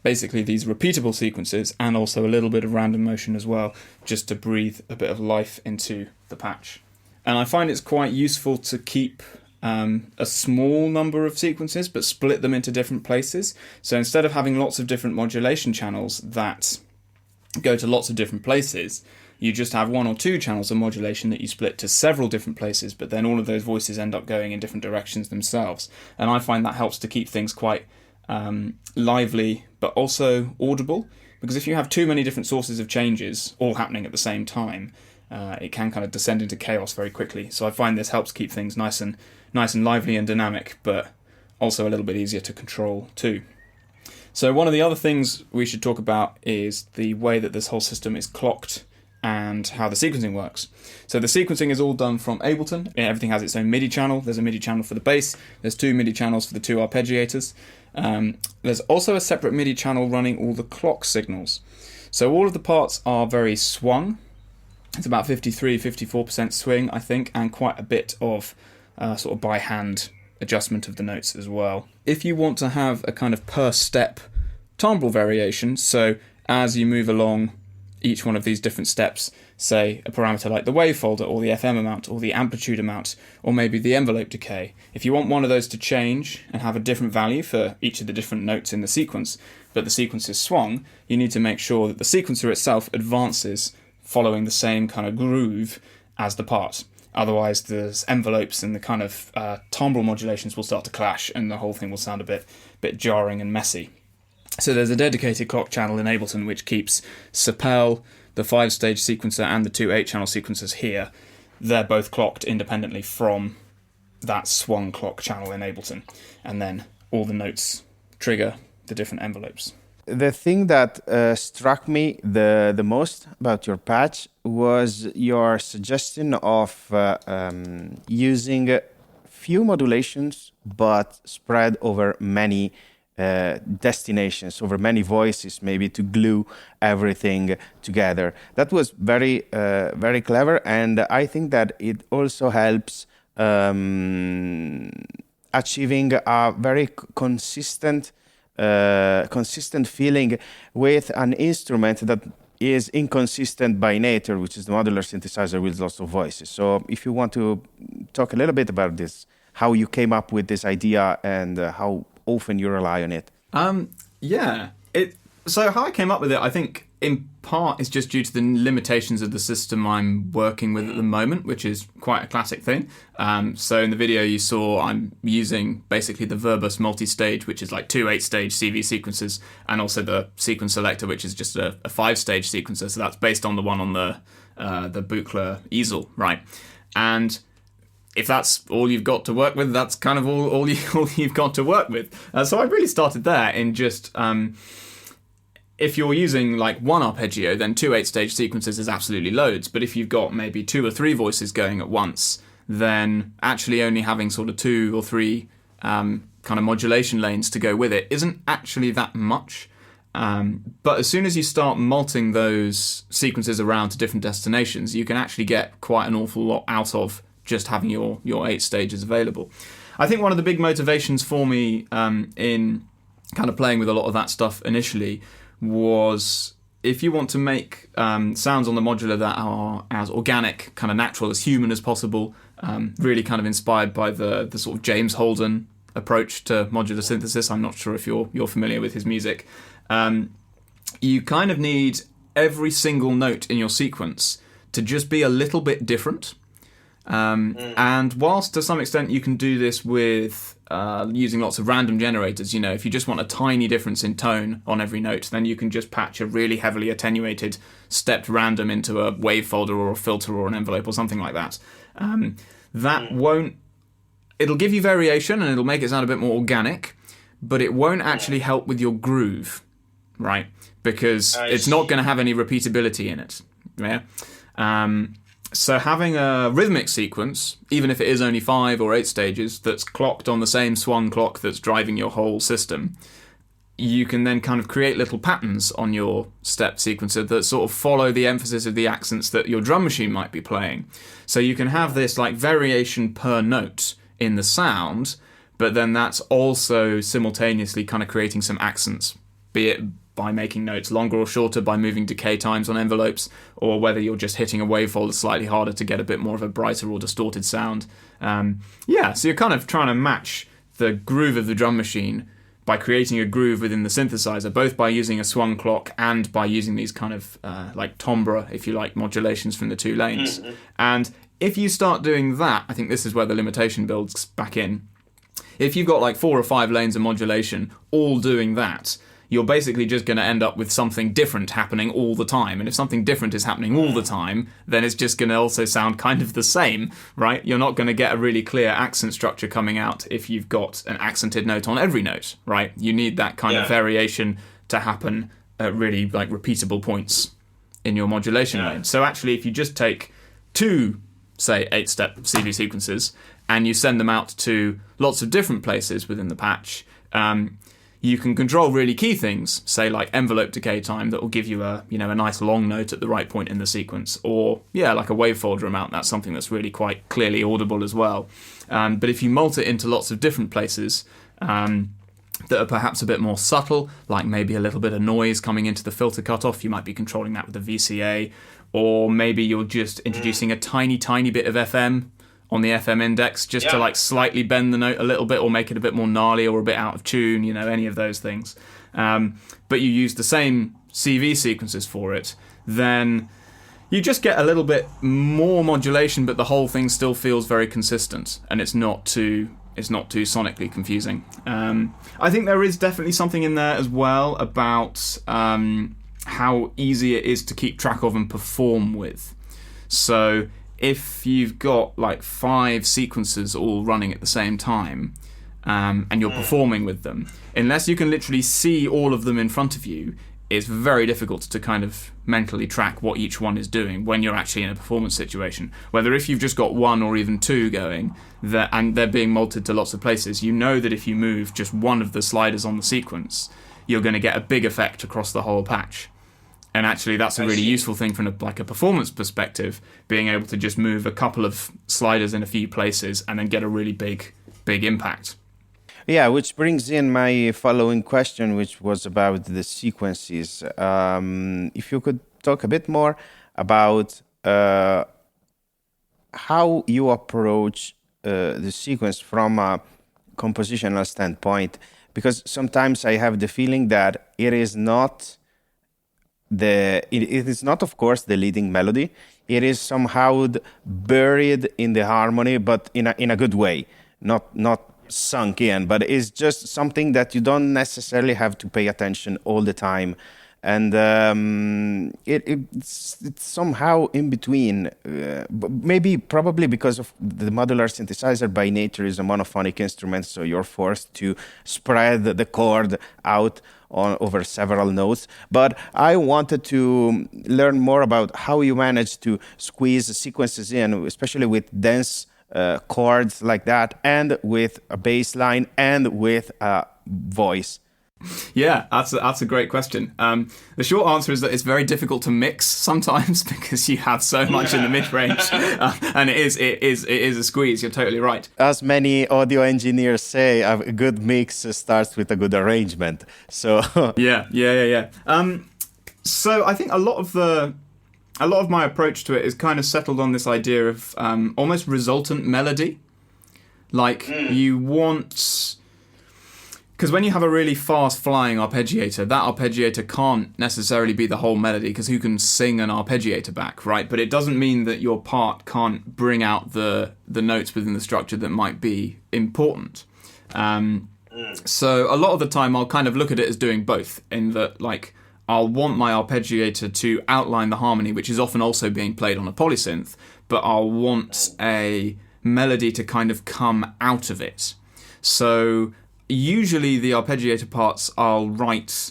basically these repeatable sequences and also a little bit of random motion as well, just to breathe a bit of life into the patch. And I find it's quite useful to keep a small number of sequences but split them into different places. So instead of having lots of different modulation channels that go to lots of different places, you just have 1 or 2 channels of modulation that you split to several different places, but then all of those voices end up going in different directions themselves. And I find that helps to keep things quite lively but also audible, because if you have too many different sources of changes all happening at the same time, it can kind of descend into chaos very quickly. So I find this helps keep things nice and lively and dynamic, but also a little bit easier to control too. So one of the other things we should talk about is the way that this whole system is clocked and how the sequencing works. So the sequencing is all done from Ableton. Everything has its own MIDI channel. There's a MIDI channel for the bass. There's 2 MIDI channels for the 2 arpeggiators. There's also a separate MIDI channel running all the clock signals. So all of the parts are very swung. It's about 53-54% swing, I think, and quite a bit of sort of by hand adjustment of the notes as well. If you want to have a kind of per step timbre variation, so as you move along each one of these different steps, say a parameter like the wavefolder or the FM amount or the amplitude amount or maybe the envelope decay, if you want one of those to change and have a different value for each of the different notes in the sequence, but the sequence is swung, you need to make sure that the sequencer itself advances following the same kind of groove as the part. Otherwise, the envelopes and the kind of timbral modulations will start to clash and the whole thing will sound a bit jarring and messy. So there's a dedicated clock channel in Ableton which keeps Sapel, the 5-stage sequencer, and the 2 8-channel sequencers here. They're both clocked independently from that swung clock channel in Ableton. And then all the notes trigger the different envelopes. The thing that struck me the most about your patch was your suggestion of using few modulations but spread over many destinations, over many voices, maybe to glue everything together. That was very clever, and I think that it also helps achieving a very consistent feeling with an instrument that is inconsistent by nature, which is the modular synthesizer with lots of voices. So if you want to talk a little bit about this, how you came up with this idea and how often you rely on it. So how I came up with it, I think in part, it's just due to the limitations of the system I'm working with at the moment, which is quite a classic thing. So in the video you saw, I'm using basically the verbose multi-stage, which is like 2 8-stage CV sequences, and also the sequence selector, which is just a 5-stage sequencer. So that's based on the one on the Buchla easel, right? And if that's all you've got to work with, that's kind of all you've got to work with. So I really started there in just... if you're using like one arpeggio, then 2 8-stage sequences is absolutely loads. But if you've got maybe 2 or 3 voices going at once, then actually only having sort of 2 or 3 kind of modulation lanes to go with it isn't actually that much. But as soon as you start multing those sequences around to different destinations, you can actually get quite an awful lot out of just having your 8 stages available. I think one of the big motivations for me in kind of playing with a lot of that stuff initially was, if you want to make sounds on the modular that are as organic, kind of natural, as human as possible, really kind of inspired by the sort of James Holden approach to modular synthesis. I'm not sure if you're familiar with his music. You kind of need every single note in your sequence to just be a little bit different. And whilst to some extent you can do this with using lots of random generators, you know, if you just want a tiny difference in tone on every note, then you can just patch a really heavily attenuated stepped random into a wave folder or a filter or an envelope or something like that. It'll give you variation and it'll make it sound a bit more organic, but it won't actually help with your groove, right? Because it's not going to have any repeatability in it. Yeah. So having a rhythmic sequence, even if it is only 5 or 8 stages, that's clocked on the same swung clock that's driving your whole system, you can then kind of create little patterns on your step sequencer that sort of follow the emphasis of the accents that your drum machine might be playing. So you can have this like variation per note in the sound, but then that's also simultaneously kind of creating some accents, be it by making notes longer or shorter, by moving decay times on envelopes, or whether you're just hitting a wave folder slightly harder to get a bit more of a brighter or distorted sound. So you're kind of trying to match the groove of the drum machine by creating a groove within the synthesizer, both by using a swung clock and by using these kind of like timbre, if you like, modulations from the 2 lanes. Mm-hmm. And if you start doing that, I think this is where the limitation builds back in. If you've got like 4 or 5 lanes of modulation all doing that, you're basically just going to end up with something different happening all the time. And if something different is happening all the time, then it's just going to also sound kind of the same, right? You're not going to get a really clear accent structure coming out if you've got an accented note on every note, right? You need that kind of variation to happen at really like repeatable points in your modulation range. So actually, if you just take 2, say, 8-step CV sequences and you send them out to lots of different places within the patch, you can control really key things, say like envelope decay time, that will give you a nice long note at the right point in the sequence, or like a wave folder amount. That's something that's really quite clearly audible as well. But if you mult it into lots of different places that are perhaps a bit more subtle, like maybe a little bit of noise coming into the filter cutoff, you might be controlling that with the VCA, or maybe you're just introducing a tiny bit of FM on the FM index, just to like slightly bend the note a little bit or make it a bit more gnarly or a bit out of tune, any of those things. But you use the same CV sequences for it, then you just get a little bit more modulation, but the whole thing still feels very consistent, and it's not too sonically confusing. I think there is definitely something in there as well about how easy it is to keep track of and perform with. So if you've got like 5 sequences all running at the same time, and you're performing with them, unless you can literally see all of them in front of you, it's very difficult to kind of mentally track what each one is doing when you're actually in a performance situation. Whether if you've just got 1 or even 2 going, and they're being multed to lots of places, you know that if you move just one of the sliders on the sequence, you're going to get a big effect across the whole patch. And actually, that's a really useful thing from a performance perspective, being able to just move a couple of sliders in a few places and then get a really big impact. Yeah, which brings in my following question, which was about the sequences. If you could talk a bit more about how you approach the sequence from a compositional standpoint, because sometimes I have the feeling that it is not it is not, of course, the leading melody. It is somehow buried in the harmony, but in a good way, not sunk in. But it's just something that you don't necessarily have to pay attention all the time, and it's somehow in between. Probably because of the modular synthesizer by nature is a monophonic instrument, so you're forced to spread the chord out over several notes. But I wanted to learn more about how you manage to squeeze sequences in, especially with dense chords like that, and with a bass line and with a voice. Yeah, that's a great question. The short answer is that it's very difficult to mix sometimes because you have so much in the mid range, and it is a squeeze. You're totally right. As many audio engineers say, a good mix starts with a good arrangement. So yeah. So I think a lot of my approach to it is kind of settled on this idea of almost resultant melody, like you want. Because when you have a really fast-flying arpeggiator, that arpeggiator can't necessarily be the whole melody, because who can sing an arpeggiator back, right? But it doesn't mean that your part can't bring out the notes within the structure that might be important. So a lot of the time I'll kind of look at it as doing both, in that, like, I'll want my arpeggiator to outline the harmony, which is often also being played on a polysynth, but I'll want a melody to kind of come out of it. So usually the arpeggiator parts I'll write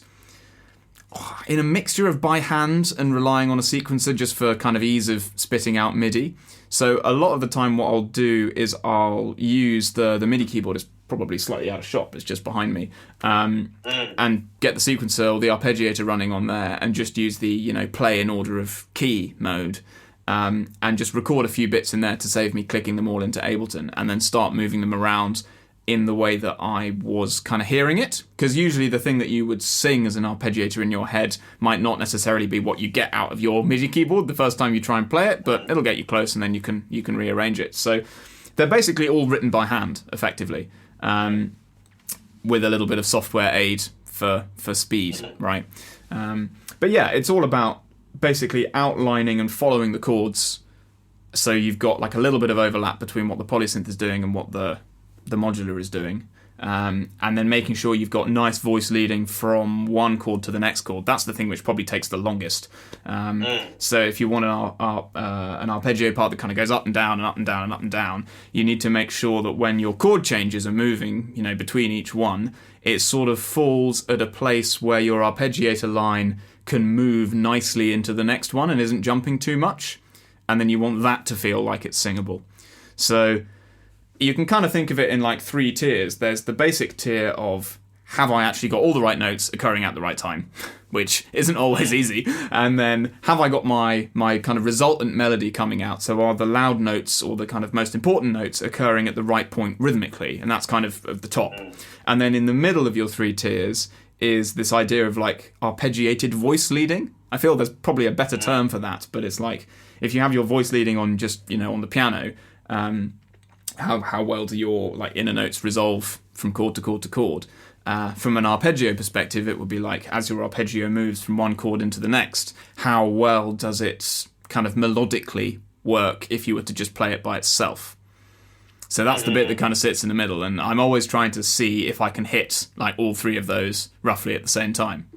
in a mixture of by hand and relying on a sequencer just for kind of ease of spitting out MIDI. So a lot of the time what I'll do is I'll use the MIDI keyboard. It's probably slightly out of shot, but it's just behind me, and get the sequencer or the arpeggiator running on there and just use the play in order of key mode, and just record a few bits in there to save me clicking them all into Ableton, and then start moving them around in the way that I was kind of hearing it. Because usually the thing that you would sing as an arpeggiator in your head might not necessarily be what you get out of your MIDI keyboard the first time you try and play it, but it'll get you close, and then you can rearrange it. So they're basically all written by hand, effectively, with a little bit of software aid for speed, right? But yeah, it's all about basically outlining and following the chords, so you've got like a little bit of overlap between what the polysynth is doing and what the modular is doing, and then making sure you've got nice voice leading from one chord to the next chord. That's the thing which probably takes the longest. So if you want an arpeggio part that kind of goes up and down and up and down and up and down, you need to make sure that when your chord changes are moving, between each one, it sort of falls at a place where your arpeggiator line can move nicely into the next one and isn't jumping too much, and then you want that to feel like it's singable. So you can kind of think of it in like 3 tiers. There's the basic tier of, have I actually got all the right notes occurring at the right time, which isn't always easy. And then, have I got my kind of resultant melody coming out? So are the loud notes or the kind of most important notes occurring at the right point rhythmically? And that's kind of the top. And then in the middle of your 3 tiers is this idea of like arpeggiated voice leading. I feel there's probably a better term for that, but it's like, if you have your voice leading on just, on the piano, how well do your like inner notes resolve from chord to chord to chord? From an arpeggio perspective, it would be like, as your arpeggio moves from one chord into the next, how well does it kind of melodically work if you were to just play it by itself? So that's the bit that kind of sits in the middle, and I'm always trying to see if I can hit like all 3 of those roughly at the same time.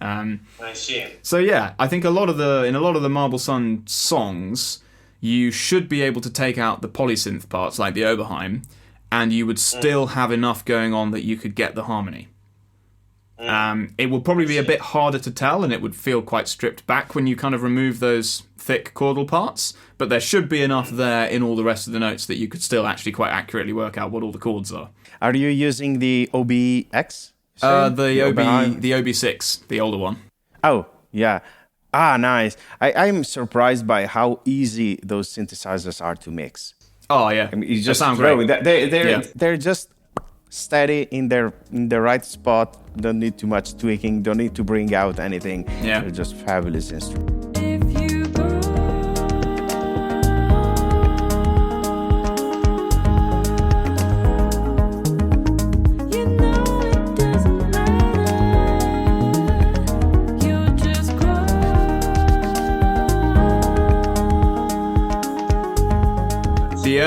I see. So yeah, I think in a lot of the Marble Sun songs, you should be able to take out the polysynth parts like the Oberheim, and you would still have enough going on that you could get the harmony. It will probably be a bit harder to tell, and it would feel quite stripped back when you kind of remove those thick chordal parts, but there should be enough there in all the rest of the notes that you could still actually quite accurately work out what all the chords are. Are you using the OBX? The OB6, the older one. Oh, yeah. Ah, nice. I'm surprised by how easy those synthesizers are to mix. Oh, yeah. I mean, you just sound throw great. They're just steady in the right spot. Don't need too much tweaking. Don't need to bring out anything. Yeah. They're just fabulous instruments. If you go, you know it doesn't matter. You just grow.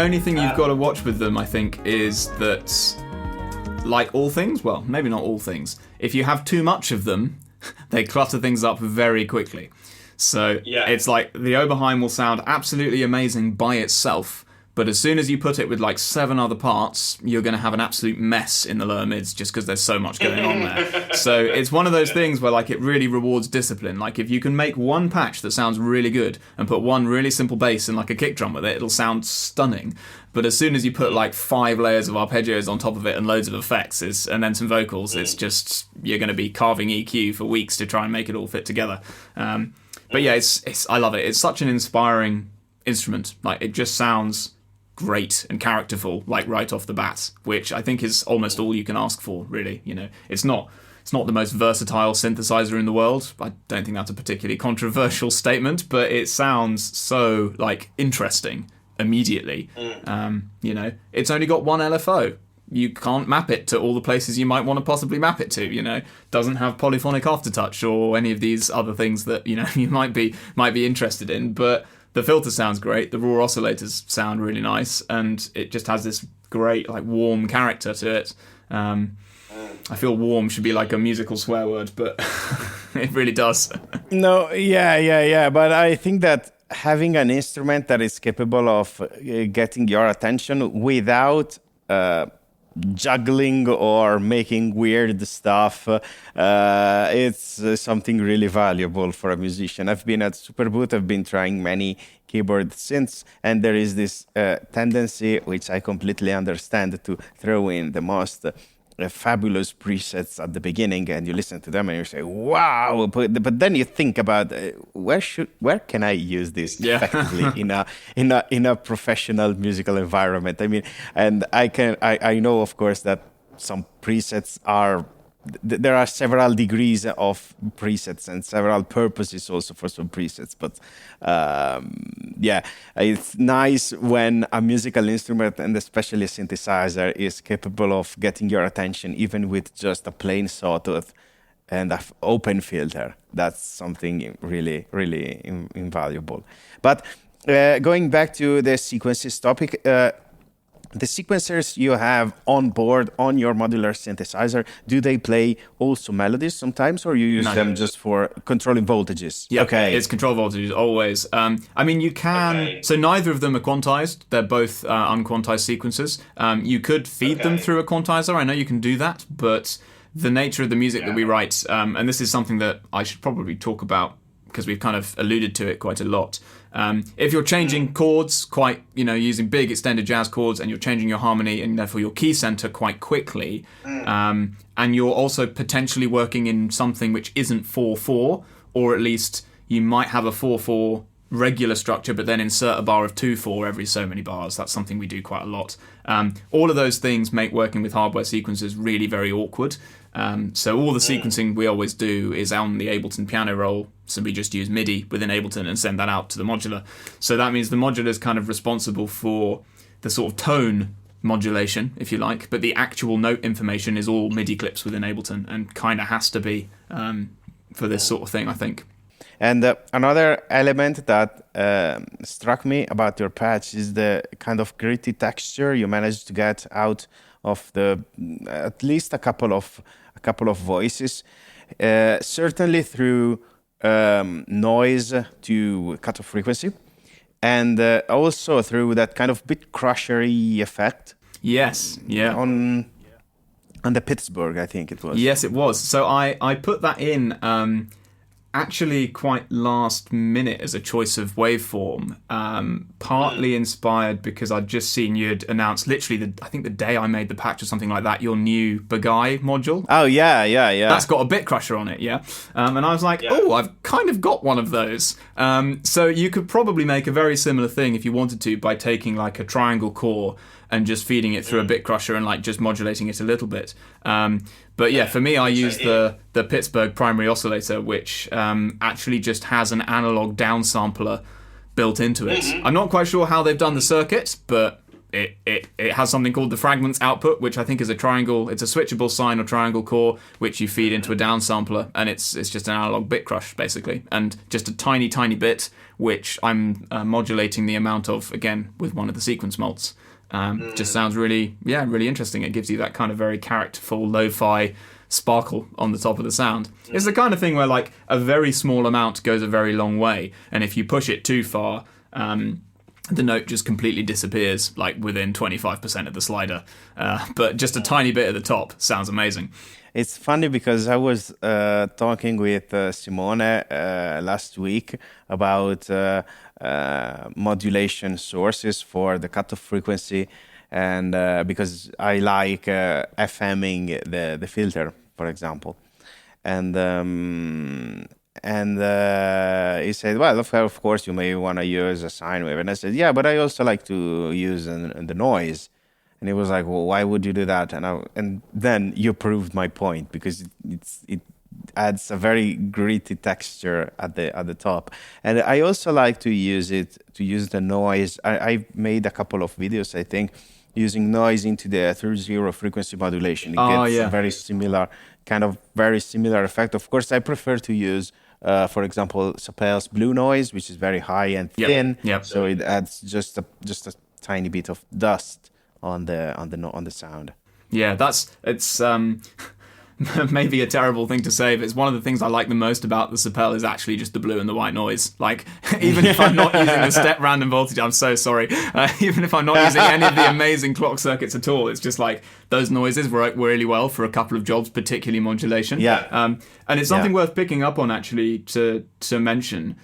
only thing you've got to watch with them, I think, is that, like all things, well, maybe not all things, if you have too much of them, they clutter things up very quickly. So it's like the Oberheim will sound absolutely amazing by itself, but as soon as you put it with like 7 other parts, you're going to have an absolute mess in the lower mids just because there's so much going on there. So it's one of those things where like it really rewards discipline. Like if you can make one patch that sounds really good and put one really simple bass and like a kick drum with it, it'll sound stunning. But as soon as you put like 5 layers of arpeggios on top of it and loads of effects and then some vocals, it's just, you're going to be carving EQ for weeks to try and make it all fit together. But yeah, it's I love it. It's such an inspiring instrument. Like it just sounds great and characterful, like right off the bat, which I think is almost all you can ask for, really. You know, it's not the most versatile synthesizer in the world. I don't think that's a particularly controversial statement, but it sounds so like interesting immediately. You know, it's only got one LFO. You can't map it to all the places you might want to possibly map it to, you know. Doesn't have polyphonic aftertouch or any of these other things that, you know, you might be interested in, but the filter sounds great, the raw oscillators sound really nice, and it just has this great, like, warm character to it. I feel warm should be like a musical swear word, but it really does. No, yeah. But I think that having an instrument that is capable of getting your attention without juggling or making weird stuff, it's something really valuable for a musician. I've been at Superboot, I've been trying many keyboard synths, and there is this tendency, which I completely understand, to throw in the most fabulous presets at the beginning, and you listen to them and you say, wow, but then you think about where can I use this effectively in a professional musical environment. I mean, and I know, of course, that some presets there are several degrees of presets and several purposes also for some presets, but it's nice when a musical instrument, and especially a synthesizer, is capable of getting your attention even with just a plain sawtooth and an open filter. That's something really, really invaluable. But going back to the sequences topic, the sequencers you have on board on your modular synthesizer, do they play also melodies sometimes, or you use them just for controlling voltages? Yeah, okay. It's control voltages always. I mean, you can... Okay. So neither of them are quantized. They're both unquantized sequencers. You could feed them through a quantizer. I know you can do that, but the nature of the music that we write, and this is something that I should probably talk about because we've kind of alluded to it quite a lot. If you're changing chords quite, using big extended jazz chords, and you're changing your harmony and therefore your key center quite quickly, and you're also potentially working in something which isn't 4/4, or at least you might have a 4/4 regular structure, but then insert a bar of 2/4 every so many bars. That's something we do quite a lot. All of those things make working with hardware sequencers really very awkward. So all the sequencing we always do is on the Ableton piano roll. So we just use MIDI within Ableton and send that out to the modular. So that means the modular is kind of responsible for the sort of tone modulation, if you like, but the actual note information is all MIDI clips within Ableton, and kind of has to be for this sort of thing, I think. And another element that struck me about your patch is the kind of gritty texture you managed to get out of at least a couple of voices, certainly through noise to cutoff frequency, and also through that kind of bit crushery effect. Yes, yeah. On the Pittsburgh, I think it was. Yes, it was. So I put that in actually quite last minute as a choice of waveform, partly inspired because I'd just seen you'd announced literally I think the day I made the patch or something like that, your new Bagai module. Oh yeah. That's got a bit crusher on it, yeah. And I was like, oh, I've kind of got one of those. So you could probably make a very similar thing if you wanted to by taking like a triangle core and just feeding it through a bit crusher and like just modulating it a little bit. But yeah, for me, I use the Pittsburgh primary oscillator, which actually just has an analog downsampler built into it. I'm not quite sure how they've done the circuit, but it has something called the fragments output, which I think is a triangle. It's a switchable sine or triangle core, which you feed into a downsampler, and it's just an analog bit crush basically, and just a tiny bit, which I'm modulating the amount of, again, with one of the sequence mults. Just sounds really interesting. It gives you that kind of very characterful lo-fi sparkle on the top of the sound. It's the kind of thing where like a very small amount goes a very long way, and if you push it too far, the note just completely disappears, like within 25% of the slider. But just a tiny bit at the top sounds amazing. It's funny because I was talking with Simone last week about modulation sources for the cutoff frequency, and because I like FMing the filter, for example, and he said, well, of course you may want to use a sine wave, and I said, yeah, but I also like to use the noise. And he was like, well, why would you do that? And then you proved my point, because it adds a very gritty texture at the top. And I also like to use the noise. I made a couple of videos, I think, using noise into the 3/0 frequency modulation. It gets a very similar effect. Of course, I prefer to use, for example, Sapel's blue noise, which is very high and thin. Yep. So it adds just a tiny bit of dust on the sound. Yeah, it's maybe a terrible thing to say, but it's one of the things I like the most about the Sapel is actually just the blue and the white noise. Like, even if I'm not using the step random voltage, I'm so sorry. Even if I'm not using any of the amazing clock circuits at all, it's just like those noises work really well for a couple of jobs, particularly modulation. Yeah. And it's something worth picking up on, actually, to mention.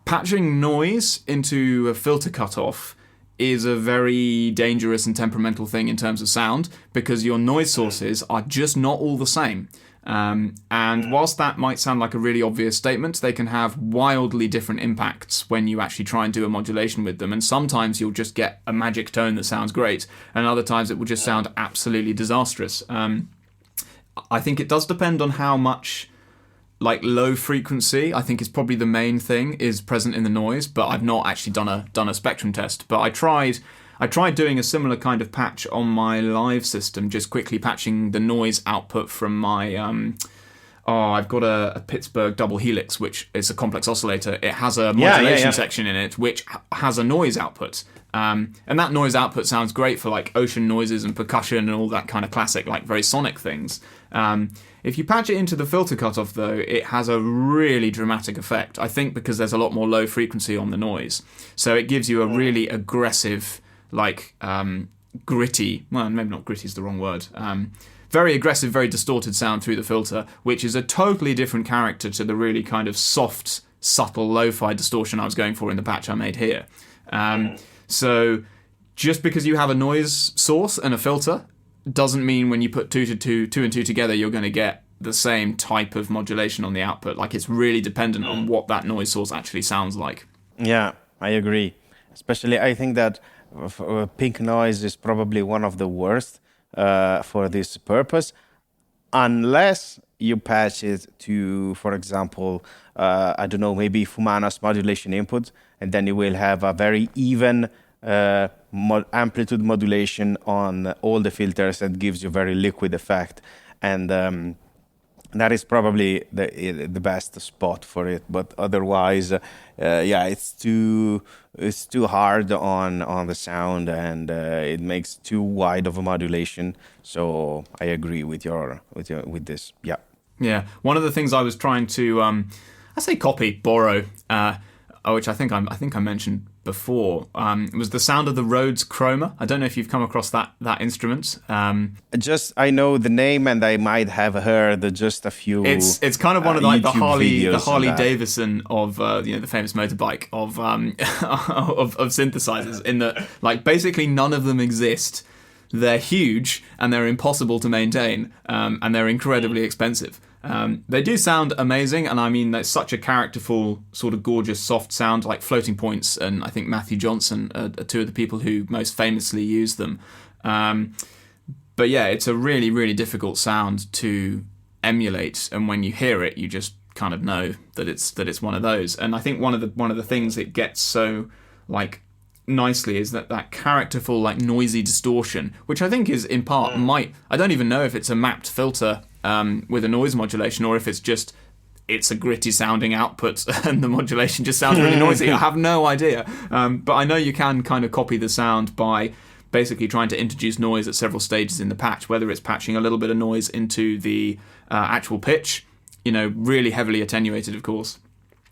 Patching noise into a filter cutoff is a very dangerous and temperamental thing in terms of sound, because your noise sources are just not all the same. And whilst that might sound like a really obvious statement, they can have wildly different impacts when you actually try and do a modulation with them. And sometimes you'll just get a magic tone that sounds great, and other times it will just sound absolutely disastrous. I think it does depend on how much like low frequency, I think, is probably the main thing, is present in the noise, but I've not actually done a spectrum test. But I tried doing a similar kind of patch on my live system, just quickly patching the noise output from my I've got a Pittsburgh double helix, which is a complex oscillator. It has a modulation section in it, which has a noise output. And that noise output sounds great for like ocean noises and percussion and all that kind of classic, like very sonic things. If you patch it into the filter cutoff, though, it has a really dramatic effect, I think, because there's a lot more low frequency on the noise. So it gives you a really aggressive, like gritty, well, maybe not gritty is the wrong word, very aggressive, very distorted sound through the filter, which is a totally different character to the really kind of soft, subtle lo-fi distortion I was going for in the patch I made here. So just because you have a noise source and a filter doesn't mean when you put two and two together you're going to get the same type of modulation on the output. Like, it's really dependent on what that noise source actually sounds like. Yeah, I agree. Especially, I think that pink noise is probably one of the worst for this purpose, unless you patch it to, for example, I don't know, maybe Fumana's modulation input, and then you will have a very even amplitude modulation on all the filters that gives you very liquid effect, and that is probably the best spot for it. But otherwise, it's too hard on the sound, and it makes too wide of a modulation. So I agree with this. Yeah. One of the things I was trying to borrow, which I think I mentioned before, was the sound of the Rhodes Chroma. I don't know if you've come across that instrument. I know the name, and I might have heard just a few. It's kind of one of like the Harley Davidson of the famous motorbike of synthesizers. In that, like, basically none of them exist. They're huge and they're impossible to maintain, and they're incredibly expensive. They do sound amazing, and I mean, there's such a characterful, sort of gorgeous, soft sound, like Floating Points and I think Matthew Johnson are two of the people who most famously use them. But yeah, it's a really, really difficult sound to emulate, and when you hear it, you just kind of know that it's one of those. And I think one of the things it gets so like nicely is that characterful, like, noisy distortion, which I think is in part I don't even know if it's a mapped filter with a noise modulation, or if it's a gritty sounding output and the modulation just sounds really noisy. I have no idea. But I know you can kind of copy the sound by basically trying to introduce noise at several stages in the patch, whether it's patching a little bit of noise into the actual pitch, really heavily attenuated, of course,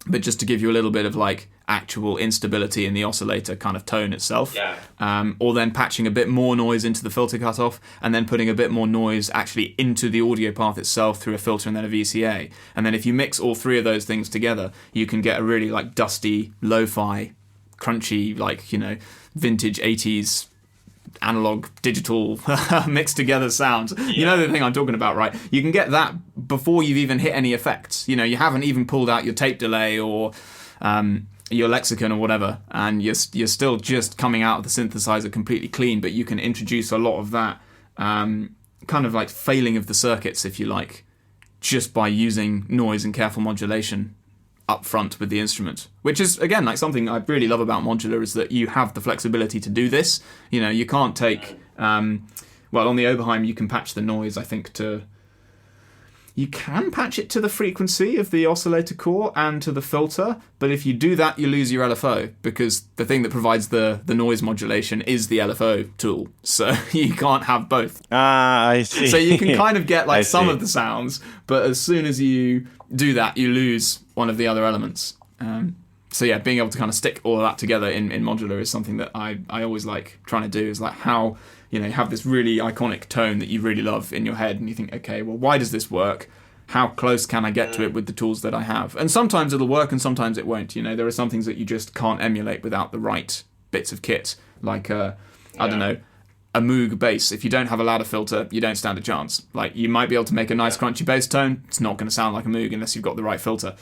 but just to give you a little bit of like actual instability in the oscillator kind of tone itself. Or then patching a bit more noise into the filter cutoff, and then putting a bit more noise actually into the audio path itself through a filter and then a VCA. And then if you mix all three of those things together, you can get a really like dusty, lo-fi, crunchy, like, vintage 80s analog digital mixed together sounds. You know the thing I'm talking about, right? You can get that before you've even hit any effects. You haven't even pulled out your tape delay or your lexicon or whatever, and you're still just coming out of the synthesizer completely clean, but you can introduce a lot of that kind of like failing of the circuits, if you like, just by using noise and careful modulation up front with the instrument, which is, again, like something I really love about modular, is that you have the flexibility to do this. You can't take on the Oberheim you can patch the noise, I think, you can patch it to the frequency of the oscillator core and to the filter, but if you do that, you lose your LFO, because the thing that provides the noise modulation is the LFO tool, so you can't have both. I see. So you can kind of get like some of the sounds, but as soon as you do that, you lose one of the other elements. So yeah, being able to kind of stick all of that together in modular is something that I always like trying to do, is like how, you have this really iconic tone that you really love in your head, and you think, okay, well, why does this work? How close can I get to it with the tools that I have? And sometimes it'll work and sometimes it won't. There are some things that you just can't emulate without the right bits of kit. Like, I don't know, a Moog bass. If you don't have a ladder filter, you don't stand a chance. Like, you might be able to make a nice crunchy bass tone. It's not going to sound like a Moog unless you've got the right filter.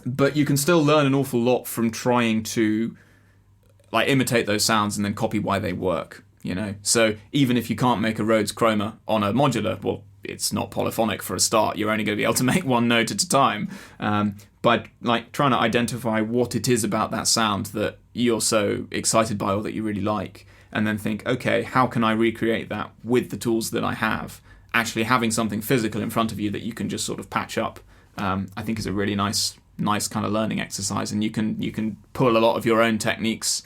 But you can still learn an awful lot from trying to like imitate those sounds and then copy why they work. So even if you can't make a Rhodes chroma on a modular, well, it's not polyphonic for a start. You're only going to be able to make one note at a time. But like trying to identify what it is about that sound that you're so excited by or that you really like, and then think, okay, how can I recreate that with the tools that I have? Actually having something physical in front of you that you can just sort of patch up, I think is a really nice kind of learning exercise, and you can pull a lot of your own techniques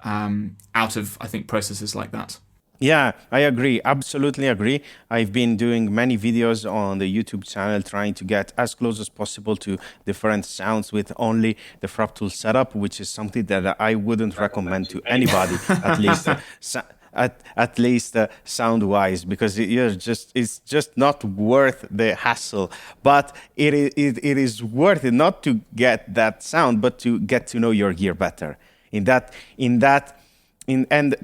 out of, I think, processes like that. Yeah, I agree. Absolutely agree. I've been doing many videos on the YouTube channel trying to get as close as possible to different sounds with only the Frap Tools setup, which is something that I wouldn't recommend to anybody, at least sound-wise, because it's just not worth the hassle. But it is worth it not to get that sound, but to get to know your gear better. And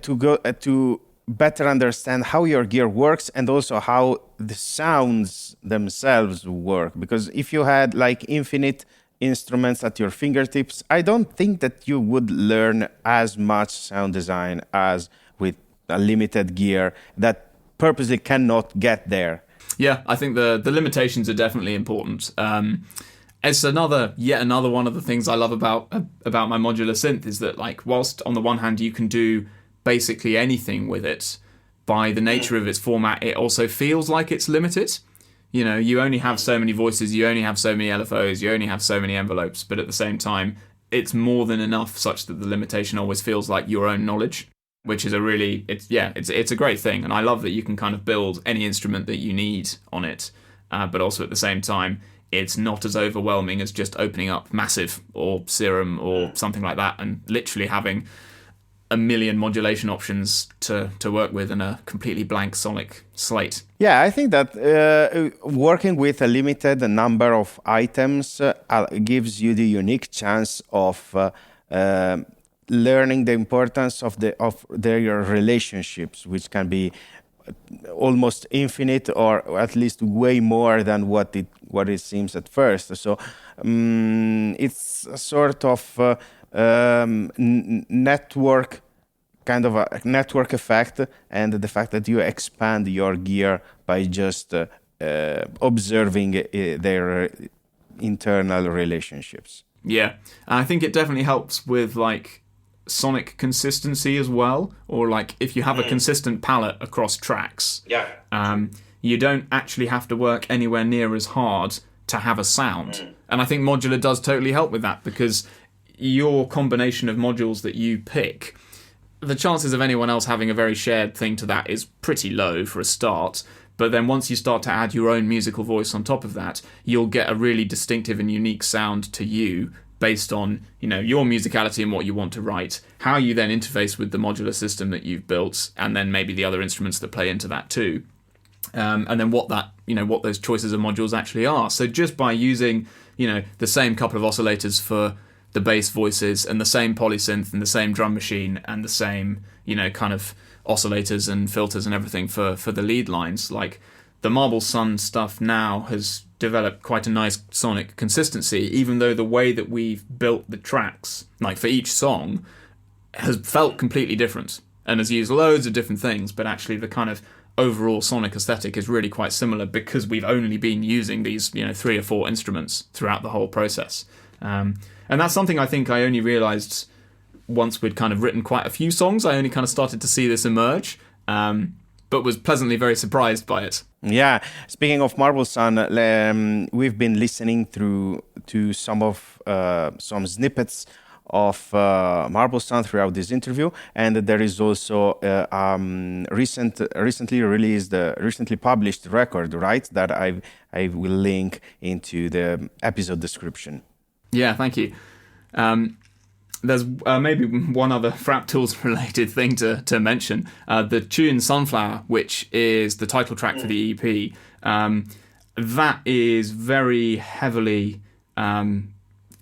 to go to better understand how your gear works, and also how the sounds themselves work. Because if you had like infinite instruments at your fingertips, I don't think that you would learn as much sound design as with a limited gear that purposely cannot get there. Yeah, I think the limitations are definitely important. It's yet another one of the things I love about my modular synth, is that, like, whilst on the one hand you can do basically anything with it, by the nature of its format, it also feels like it's limited. You only have so many voices, you only have so many LFOs, you only have so many envelopes, but at the same time, it's more than enough such that the limitation always feels like your own knowledge, which is it's a great thing. And I love that you can kind of build any instrument that you need on it, but also at the same time, it's not as overwhelming as just opening up Massive or Serum or something like that and literally having a million modulation options to work with in a completely blank sonic slate. Yeah, I think that working with a limited number of items gives you the unique chance of learning the importance of their relationships, which can be almost infinite, or at least way more than what it seems at first. So it's a sort of network, kind of a network effect, and the fact that you expand your gear by just observing their internal relationships. Yeah, and I think it definitely helps with like sonic consistency as well, or like if you have a consistent palette across tracks, you don't actually have to work anywhere near as hard to have a sound. And I think modular does totally help with that, because your combination of modules that you pick, the chances of anyone else having a very shared thing to that is pretty low for a start. But then once you start to add your own musical voice on top of that, you'll get a really distinctive and unique sound to you based on, you know, your musicality and what you want to write, how you then interface with the modular system that you've built, and then maybe the other instruments that play into that too. And then what those choices of modules actually are. So just by using, you know, the same couple of oscillators for the bass voices and the same polysynth and the same drum machine and the same, you know, kind of oscillators and filters and everything for the lead lines, like the Marble Sun stuff now has developed quite a nice sonic consistency, even though the way that we've built the tracks, like for each song, has felt completely different and has used loads of different things, but actually the kind of overall sonic aesthetic is really quite similar because we've only been using these, you know, 3 or 4 instruments throughout the whole process. And that's something I think I only realised once we'd kind of written quite a few songs. I only kind of started to see this emerge, but was pleasantly very surprised by it. Yeah, speaking of Marble Sun, we've been listening to some snippets of Marble Sun throughout this interview, and there is also recently published record, right? That I will link into the episode description. Yeah, thank you. There's maybe one other Frap Tools related thing to mention. The tune Sunflower, which is the title track for the EP, that is very heavily the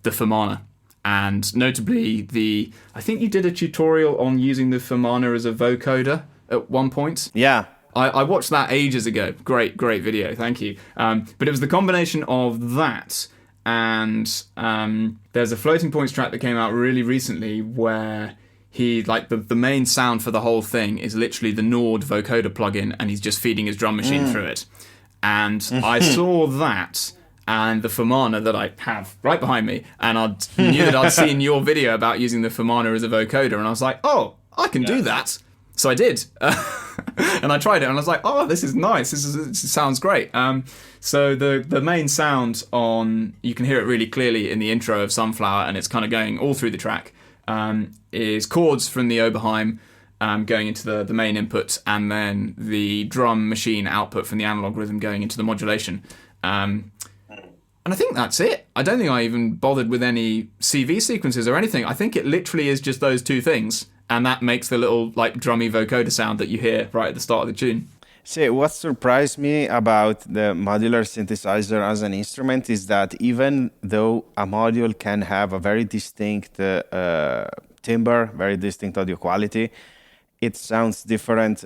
Fumana. And notably, I think you did a tutorial on using the Fumana as a vocoder at one point. Yeah. I watched that ages ago. Great video, thank you. But it was the combination of that and there's a Floating Points track that came out really recently where he, like, the main sound for the whole thing is literally the Nord vocoder plugin, and he's just feeding his drum machine through it. And I saw that and the Fumana that I have right behind me, and I knew that I'd seen your video about using the Fumana as a vocoder, and I was like, oh, I can do that. So I did. And I tried it, and I was like, oh, this is nice. This sounds great. So the main sound you can hear it really clearly in the intro of Sunflower, and it's kind of going all through the track, is chords from the Oberheim going into the main input, and then the drum machine output from the analog rhythm going into the modulation. And I think that's it. I don't think I even bothered with any CV sequences or anything. I think it literally is just those two things, and that makes the little, like, drummy vocoder sound that you hear right at the start of the tune. See, what surprised me about the modular synthesizer as an instrument is that even though a module can have a very distinct timbre, very distinct audio quality, it sounds different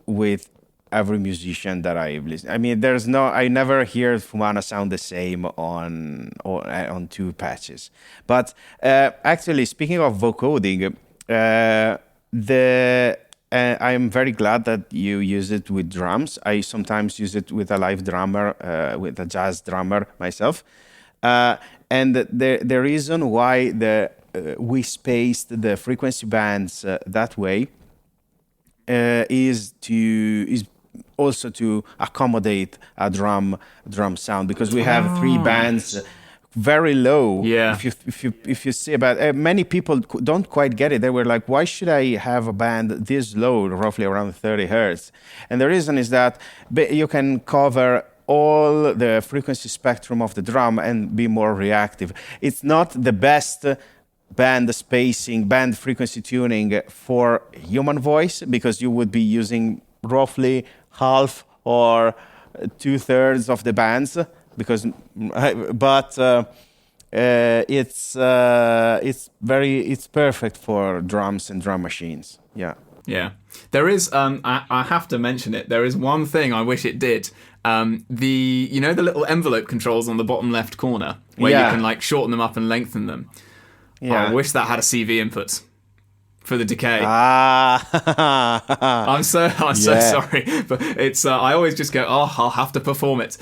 with every musician that I've listened. I mean, I never hear Fumana sound the same on two patches. But actually, speaking of vocoding, I'm very glad that you use it with drums. I sometimes use it with a live drummer, with a jazz drummer myself. And the reason why we spaced the frequency bands that way is also to accommodate a drum sound, because we have 3 bands very low. Yeah. If you see about many people don't quite get it. They were like, why should I have a band this low, roughly around 30 hertz? And the reason is that you can cover all the frequency spectrum of the drum and be more reactive. It's not the best band spacing, band frequency tuning for human voice, because you would be using roughly half or 2/3 of the bands, it's perfect for drums and drum machines. Yeah. There is I have to mention it. There is one thing I wish it did. The little envelope controls on the bottom left corner where you can, like, shorten them up and lengthen them. I wish that had a CV input for the decay. I'm so sorry, but it's I always just go, I'll have to perform it.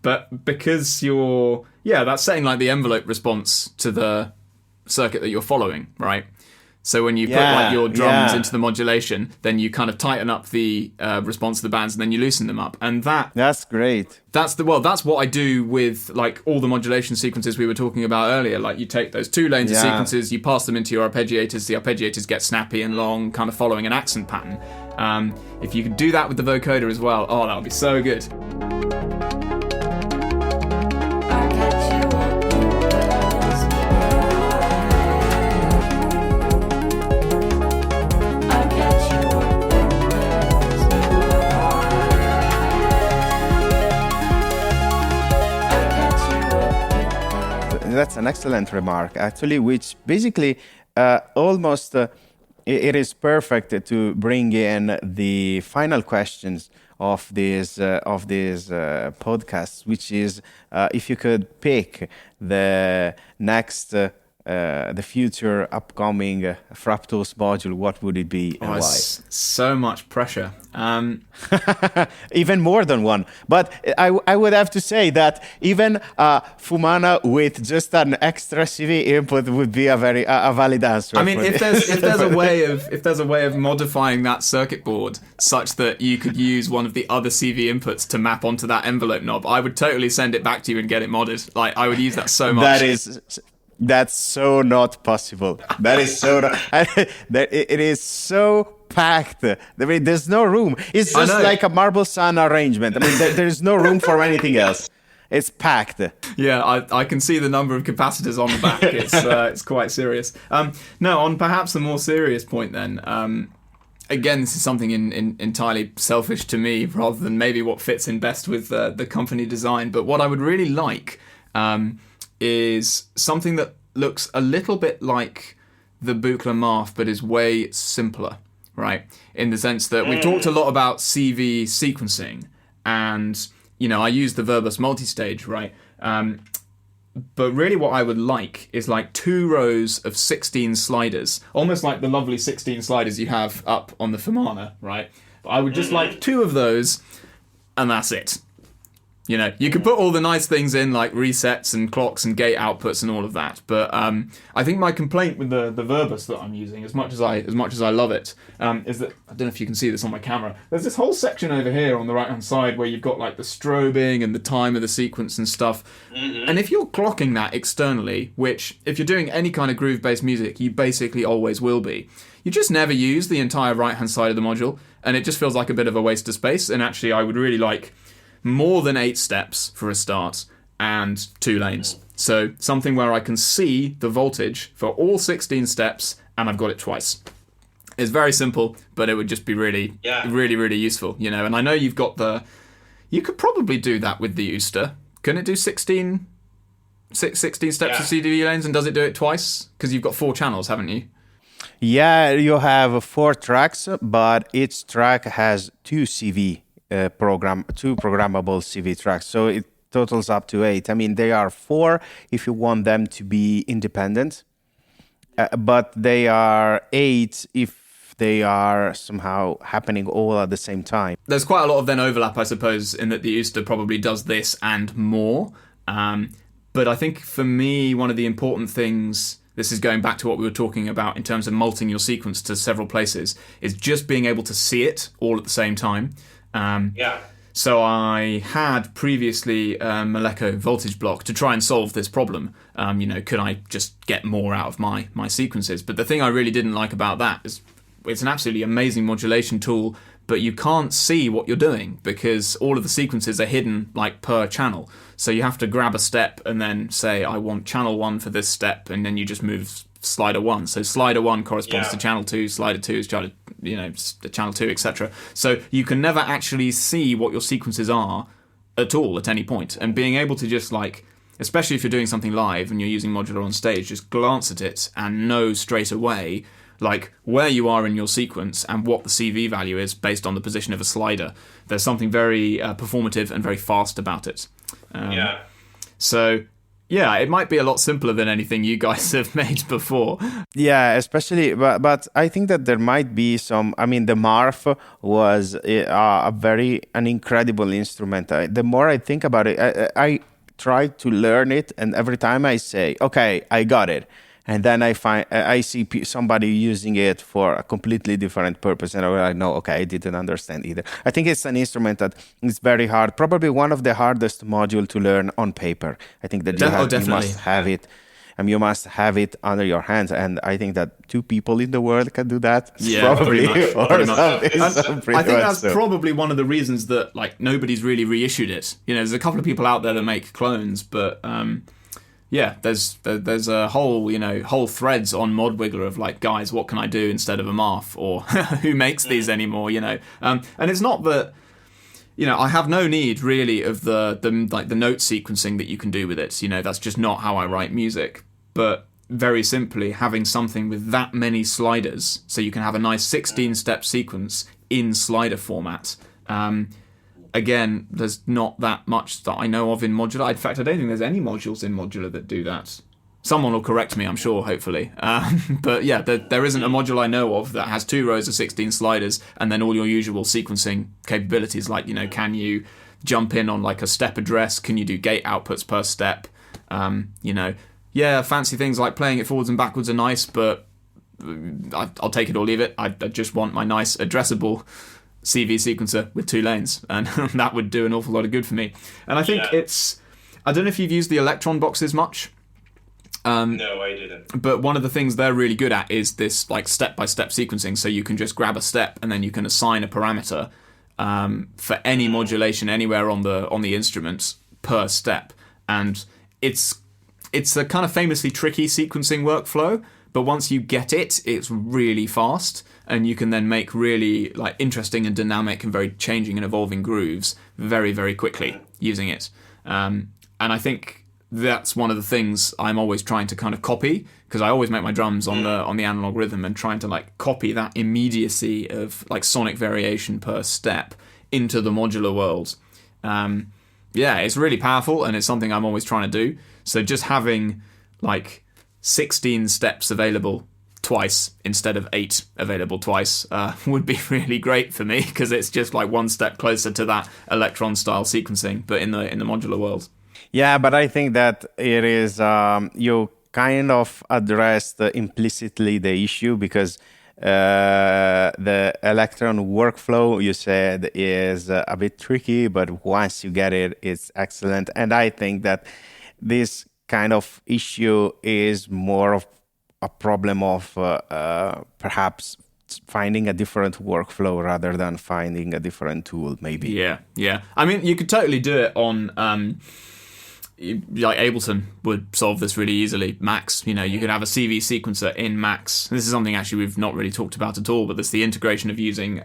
But because that's setting, like, the envelope response to the circuit that you're following, right? So when you put like your drums into the modulation, then you kind of tighten up the response to the bands, and then you loosen them up. And that's great. That's what I do with like all the modulation sequences we were talking about earlier. Like you take those 2 lanes of sequences, you pass them into your arpeggiators. The arpeggiators get snappy and long, kind of following an accent pattern. If you could do that with the vocoder as well, that would be so good. That's an excellent remark, actually, which basically almost it is perfect to bring in the final questions of this podcast, which is if you could pick the next, the future upcoming Frap Tools module, what would it be and why? So much pressure. Even more than one. But I would have to say that even Fumana with just an extra CV input would be a valid answer. I mean, if there's a way of modifying that circuit board such that you could use one of the other CV inputs to map onto that envelope knob, I would totally send it back to you and get it modded. Like I would use that so much. That's so not possible. That is so not. It is so packed. I mean, there's no room. It's just like a Marble Sun arrangement. I mean, there's no room for anything else. It's packed. Yeah, I can see the number of capacitors on the back. It's quite serious. No, on perhaps a more serious point then. Again, this is something entirely selfish to me, rather than maybe what fits in best with the company design. But what I would really like is something that looks a little bit like the Buchla Marf, but is way simpler, right? In the sense that we've talked a lot about CV sequencing, and, I use the verbose multistage, right? But really what I would like is like 2 rows of 16 sliders, almost like the lovely 16 sliders you have up on the Fumana, right? But I would just like 2 of those, and that's it. You could put all the nice things in, like resets and clocks and gate outputs and all of that. But I think my complaint with the verbose that I'm using, as much as I love it, is that, I don't know if you can see this on my camera, there's this whole section over here on the right-hand side where you've got like the strobing and the time of the sequence and stuff. Mm-hmm. And if you're clocking that externally, which if you're doing any kind of groove-based music, you basically always will be, you just never use the entire right-hand side of the module, and it just feels like a bit of a waste of space. And actually, I would really like more than 8 steps for a start and 2 lanes. So something where I can see the voltage for all 16 steps, and I've got it twice. It's very simple, but it would just be really, really useful, And I know you've got you could probably do that with the Ooster. Can it do 16 steps of CDV lanes, and does it do it twice? Because you've got 4 channels, haven't you? Yeah, you have 4 tracks, but each track has 2 CV. 2 programmable CV tracks, so it totals up to 8. I mean, they are 4 if you want them to be independent, but they are 8 if they are somehow happening all at the same time. There's quite a lot of then overlap, I suppose, in that the Ooster probably does this and more. But I think for me, one of the important things, this is going back to what we were talking about in terms of multing your sequence to several places, is just being able to see it all at the same time. So I had previously a Maleko voltage block to try and solve this problem. Could I just get more out of my sequences? But the thing I really didn't like about that is it's an absolutely amazing modulation tool, but you can't see what you're doing because all of the sequences are hidden like per channel. So you have to grab a step and then say, I want channel 1 for this step, and then you just move slider 1. So slider 1 corresponds to channel 2, slider 2 is channel 2, etc. So you can never actually see what your sequences are at all at any point. And being able to just especially if you're doing something live and you're using modular on stage, just glance at it and know straight away where you are in your sequence and what the CV value is based on the position of a slider. There's something very performative and very fast about it. So yeah, it might be a lot simpler than anything you guys have made before. Yeah, especially, but I think that there might be some. I mean, the Marf was an incredible instrument. The more I think about it, I try to learn it, and every time I say, "Okay, I got it," and then I see somebody using it for a completely different purpose, and I know, okay, I didn't understand either. I think it's an instrument that is very hard, probably one of the hardest module to learn on paper. I think that you must have it. You must have it under your hands, and I think that 2 people in the world can do that. Yeah, probably. Pretty much. I think that's so. Probably one of the reasons that like nobody's really reissued it. There's a couple of people out there that make clones, but there's a whole threads on Modwiggler of like, guys, what can I do instead of a Marf, or who makes these anymore? And it's not that. I have no need really of the note sequencing that you can do with it. That's just not how I write music. But very simply, having something with that many sliders, so you can have a nice 16-step sequence in slider format. Again, there's not that much that I know of in modular. In fact, I don't think there's any modules in modular that do that. Someone will correct me, I'm sure, hopefully. But yeah, there isn't a module I know of that has 2 rows of 16 sliders and then all your usual sequencing capabilities, like, can you jump in on like a step address? Can you do gate outputs per step? Fancy things like playing it forwards and backwards are nice, but I'll take it or leave it. I just want my nice addressable CV sequencer with 2 lanes, and that would do an awful lot of good for me. And I think I don't know if you've used the Electron boxes much. No, I didn't. But one of the things they're really good at is this like step-by-step sequencing. So you can just grab a step and then you can assign a parameter for any modulation anywhere on the instruments per step. And it's a kind of famously tricky sequencing workflow. But once you get it, it's really fast, and you can then make really like interesting and dynamic and very changing and evolving grooves very, very quickly using it. And I think that's one of the things I'm always trying to kind of copy, because I always make my drums on the analog rhythm, and trying to like copy that immediacy of like sonic variation per step into the modular world. It's really powerful, and it's something I'm always trying to do. So just having like 16 steps available twice instead of 8 available twice would be really great for me, because it's just like one step closer to that Electron style sequencing, but in the modular world. Yeah, but I think that it is, you kind of addressed implicitly the issue, because the Electron workflow, you said, is a bit tricky, but once you get it, it's excellent. And I think that this kind of issue is more of a problem of perhaps finding a different workflow rather than finding a different tool, maybe. Yeah. I mean, you could totally do it on... like Ableton would solve this really easily. Max, you could have a CV sequencer in Max. This is something actually we've not really talked about at all, but there's the integration of using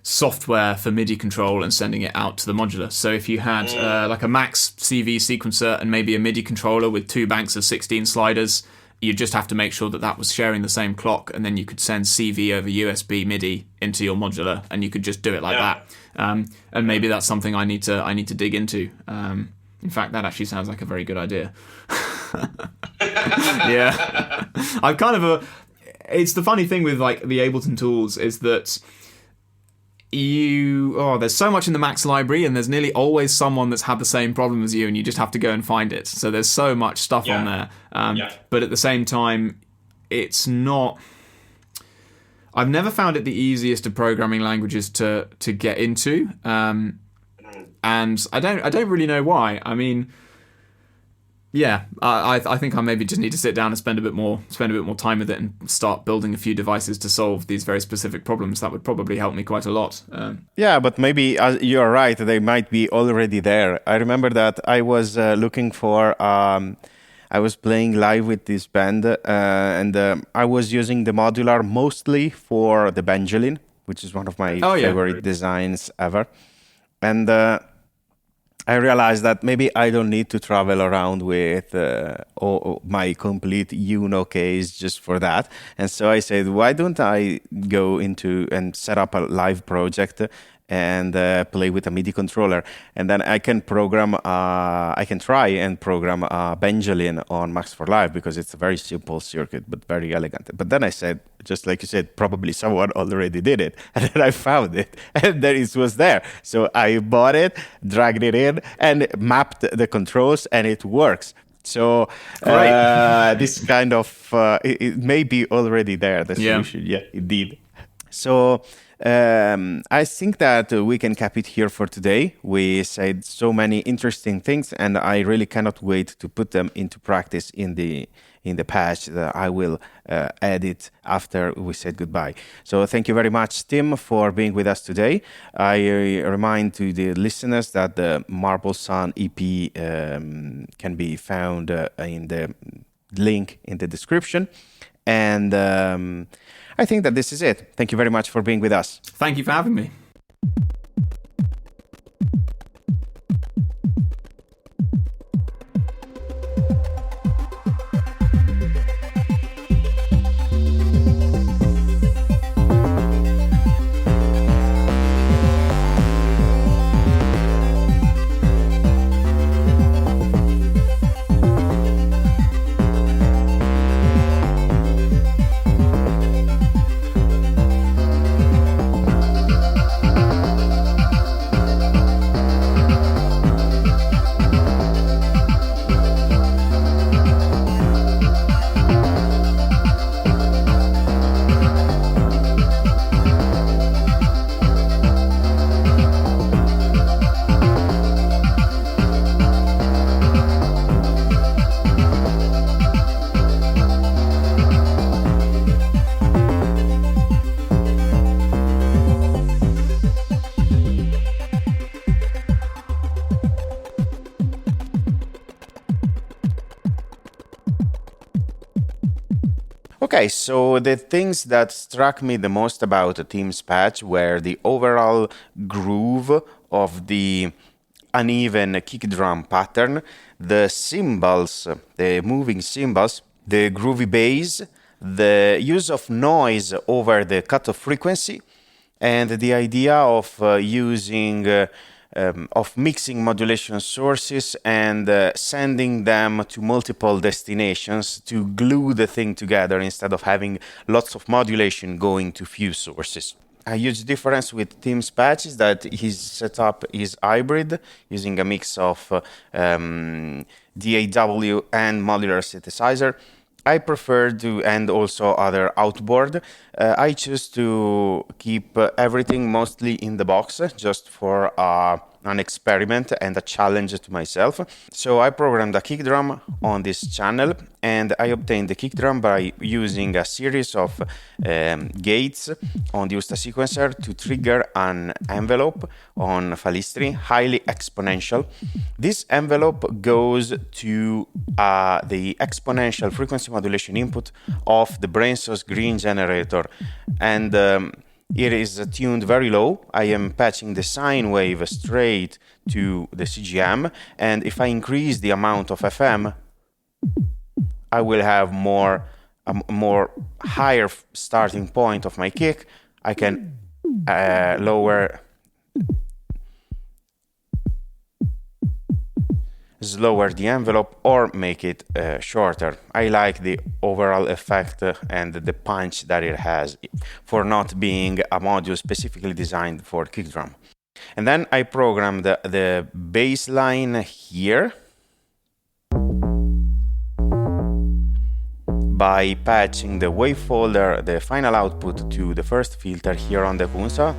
software for MIDI control and sending it out to the modular. So if you had like a Max CV sequencer and maybe a MIDI controller with 2 banks of 16 sliders, you just have to make sure that was sharing the same clock, and then you could send CV over USB MIDI into your modular, and you could just do it like that. And maybe that's something I need to dig into. In fact, that actually sounds like a very good idea. Yeah. I'm kind of it's the funny thing with like the Ableton tools is that there's so much in the Max library, and there's nearly always someone that's had the same problem as you, and you just have to go and find it. So there's so much stuff on there. But at the same time, it's not... I've never found it the easiest of programming languages to get into. And I don't really know why. I mean, I think I maybe just need to sit down and spend a bit more time with it and start building a few devices to solve these very specific problems. That would probably help me quite a lot. But maybe you're right. They might be already there. I remember that I was looking for. I was playing live with this band, and I was using the modular mostly for the Benjamin, which is one of my favorite designs ever. And I realized that maybe I don't need to travel around with my complete Uno case just for that. And so I said, why don't I go into and set up a live project and play with a MIDI controller, and then I can program. I can try and program Benjamin on Max for Live, because it's a very simple circuit but very elegant. But then I said, just like you said, probably someone already did it, and then I found it, and then it was there. So I bought it, dragged it in, and mapped the controls, and it works. So this kind of it may be already there. The solution, yeah, indeed. So I think that we can cap it here for today. We said so many interesting things, and I really cannot wait to put them into practice in the patch that I will edit after we said goodbye. So thank you very much, Tim, for being with us today. I remind to the listeners that the Marble Sun EP can be found in the link in the description. And I think that this is it. Thank you very much for being with us. Thank you for having me. Okay, so the things that struck me the most about Tim's patch were the overall groove of the uneven kick drum pattern, the cymbals, the moving cymbals, the groovy bass, the use of noise over the cutoff frequency, and the idea of mixing modulation sources and sending them to multiple destinations to glue the thing together instead of having lots of modulation going to few sources. A huge difference with Tim's patch is that his setup is hybrid, using a mix of DAW and modular synthesizer. I prefer to, and also other outboard. I choose to keep everything mostly in the box, just for an experiment and a challenge to myself. So I programmed a kick drum on this channel, and I obtained the kick drum by using a series of gates on the Usta sequencer to trigger an envelope on Falistri, highly exponential. This envelope goes to the exponential frequency modulation input of the BrainSauce green generator, and it is tuned very low. I am patching the sine wave straight to the CGM, and if I increase the amount of FM, I will have a more higher starting point of my kick. I can slower the envelope or make it shorter. I like the overall effect and the punch that it has for not being a module specifically designed for kick drum. And then I programmed the bass line here by patching the wave folder, the final output, to the first filter here on the Kunsa,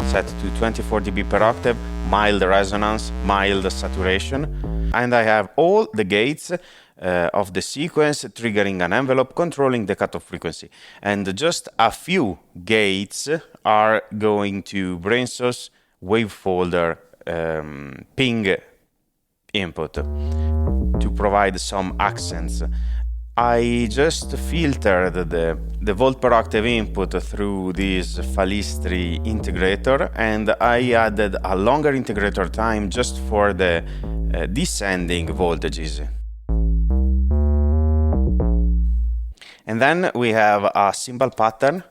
set to 24 dB per octave, mild resonance, mild saturation. And I have all the gates of the sequence triggering an envelope controlling the cutoff frequency. And just a few gates are going to BrainSauce wave folder ping input to provide some accents. I just filtered the volt per octave input through this Falistri integrator, and I added a longer integrator time just for the descending voltages. And then we have a cymbal pattern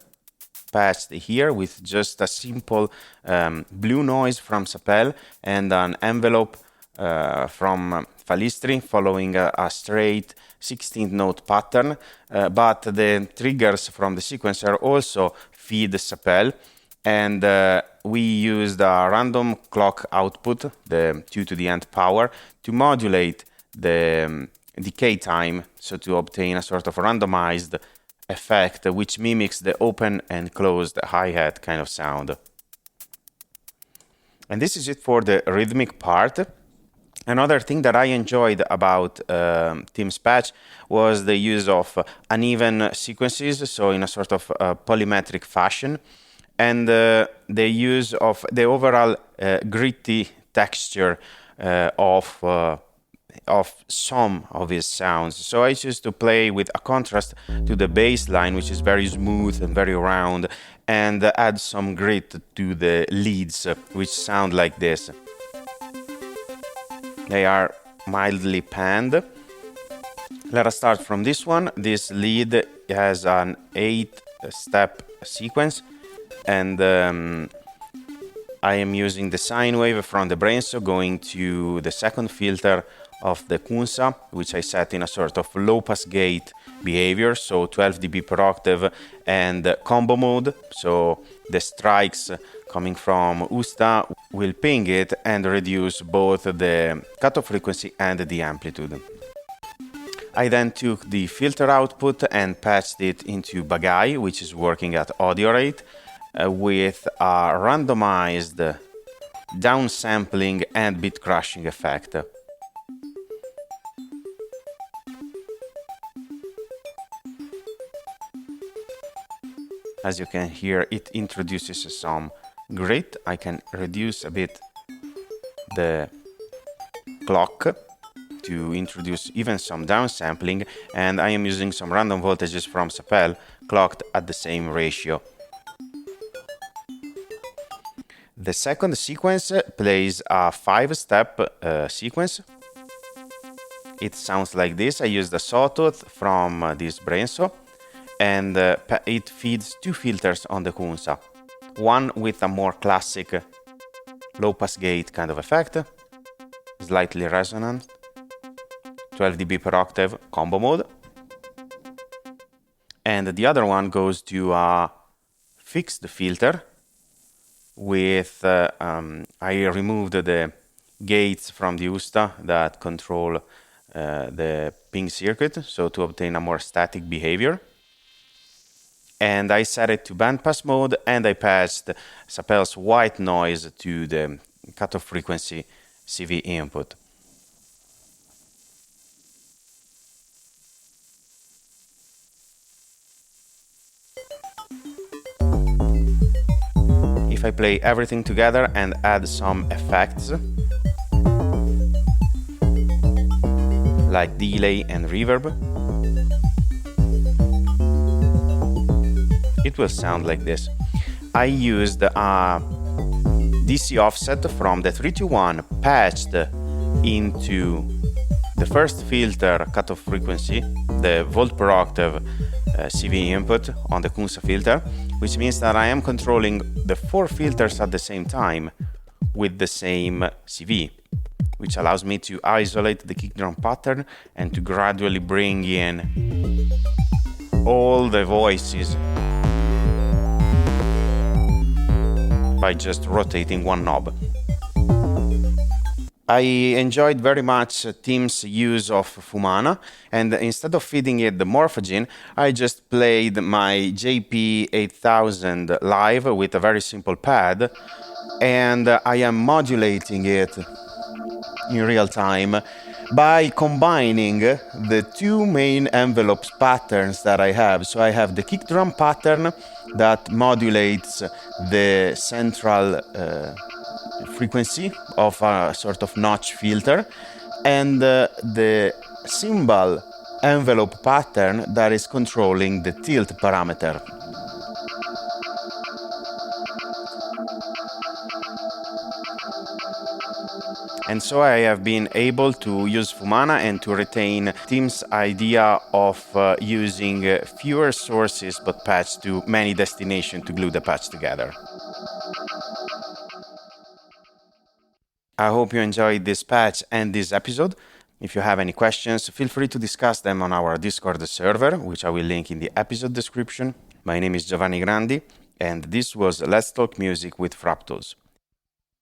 patched here with just a simple blue noise from Sapel and an envelope from Falistri following a straight 16th note pattern, but the triggers from the sequencer also feed Sapel, and we used a random clock output, the 2 to the nth power, to modulate the decay time, so to obtain a sort of randomized effect which mimics the open and closed hi-hat kind of sound. And this is it for the rhythmic part. Another thing that I enjoyed about Tim's patch was the use of uneven sequences, so in a sort of polymetric fashion, and the use of the overall gritty texture of some of his sounds. So I choose to play with a contrast to the bass line, which is very smooth and very round, and add some grit to the leads, which sound like this. They are mildly panned. Let us start from this one. This lead has an 8-step sequence, and I am using the sine wave from the Brainstorm going to the second filter of the Kunsa, which I set in a sort of low pass gate behavior, so 12 dB per octave, and combo mode, so the strikes coming from Usta will ping it and reduce both the cutoff frequency and the amplitude. I then took the filter output and patched it into Bagai, which is working at audio rate, with a randomized downsampling and bit crushing effect. As you can hear, it introduces some grit. I can reduce a bit the clock to introduce even some downsampling, and I am using some random voltages from Sapel clocked at the same ratio. The second sequence plays a 5-step sequence. It sounds like this. I used a sawtooth from this Brainstorm, and it feeds 2 filters on the Kunsa. One with a more classic low-pass gate kind of effect, slightly resonant, 12 dB per octave combo mode. And the other one goes to a fixed filter with, I removed the gates from the Usta that control the ping circuit, so to obtain a more static behavior. And I set it to bandpass mode, and I passed Sapel's white noise to the cutoff frequency CV input. If I play everything together and add some effects, like delay and reverb, it will sound like this. I used a DC offset from the 321 patched into the first filter cutoff frequency, the volt per octave CV input on the Kunsa filter, which means that I am controlling the 4 filters at the same time with the same CV, which allows me to isolate the kick drum pattern and to gradually bring in all the voices by just rotating one knob. I enjoyed very much Tim's use of Fumana, and instead of feeding it the Morphogen, I just played my JP8000 live with a very simple pad, and I am modulating it in real time by combining the 2 main envelopes patterns that I have. So I have the kick drum pattern that modulates the central frequency of a sort of notch filter, and the cymbal envelope pattern that is controlling the tilt parameter. And so I have been able to use Fumana and to retain Tim's idea of using fewer sources but patched to many destinations to glue the patch together. I hope you enjoyed this patch and this episode. If you have any questions, feel free to discuss them on our Discord server, which I will link in the episode description. My name is Giovanni Grandi, and this was Let's Talk Music with Frap Tools.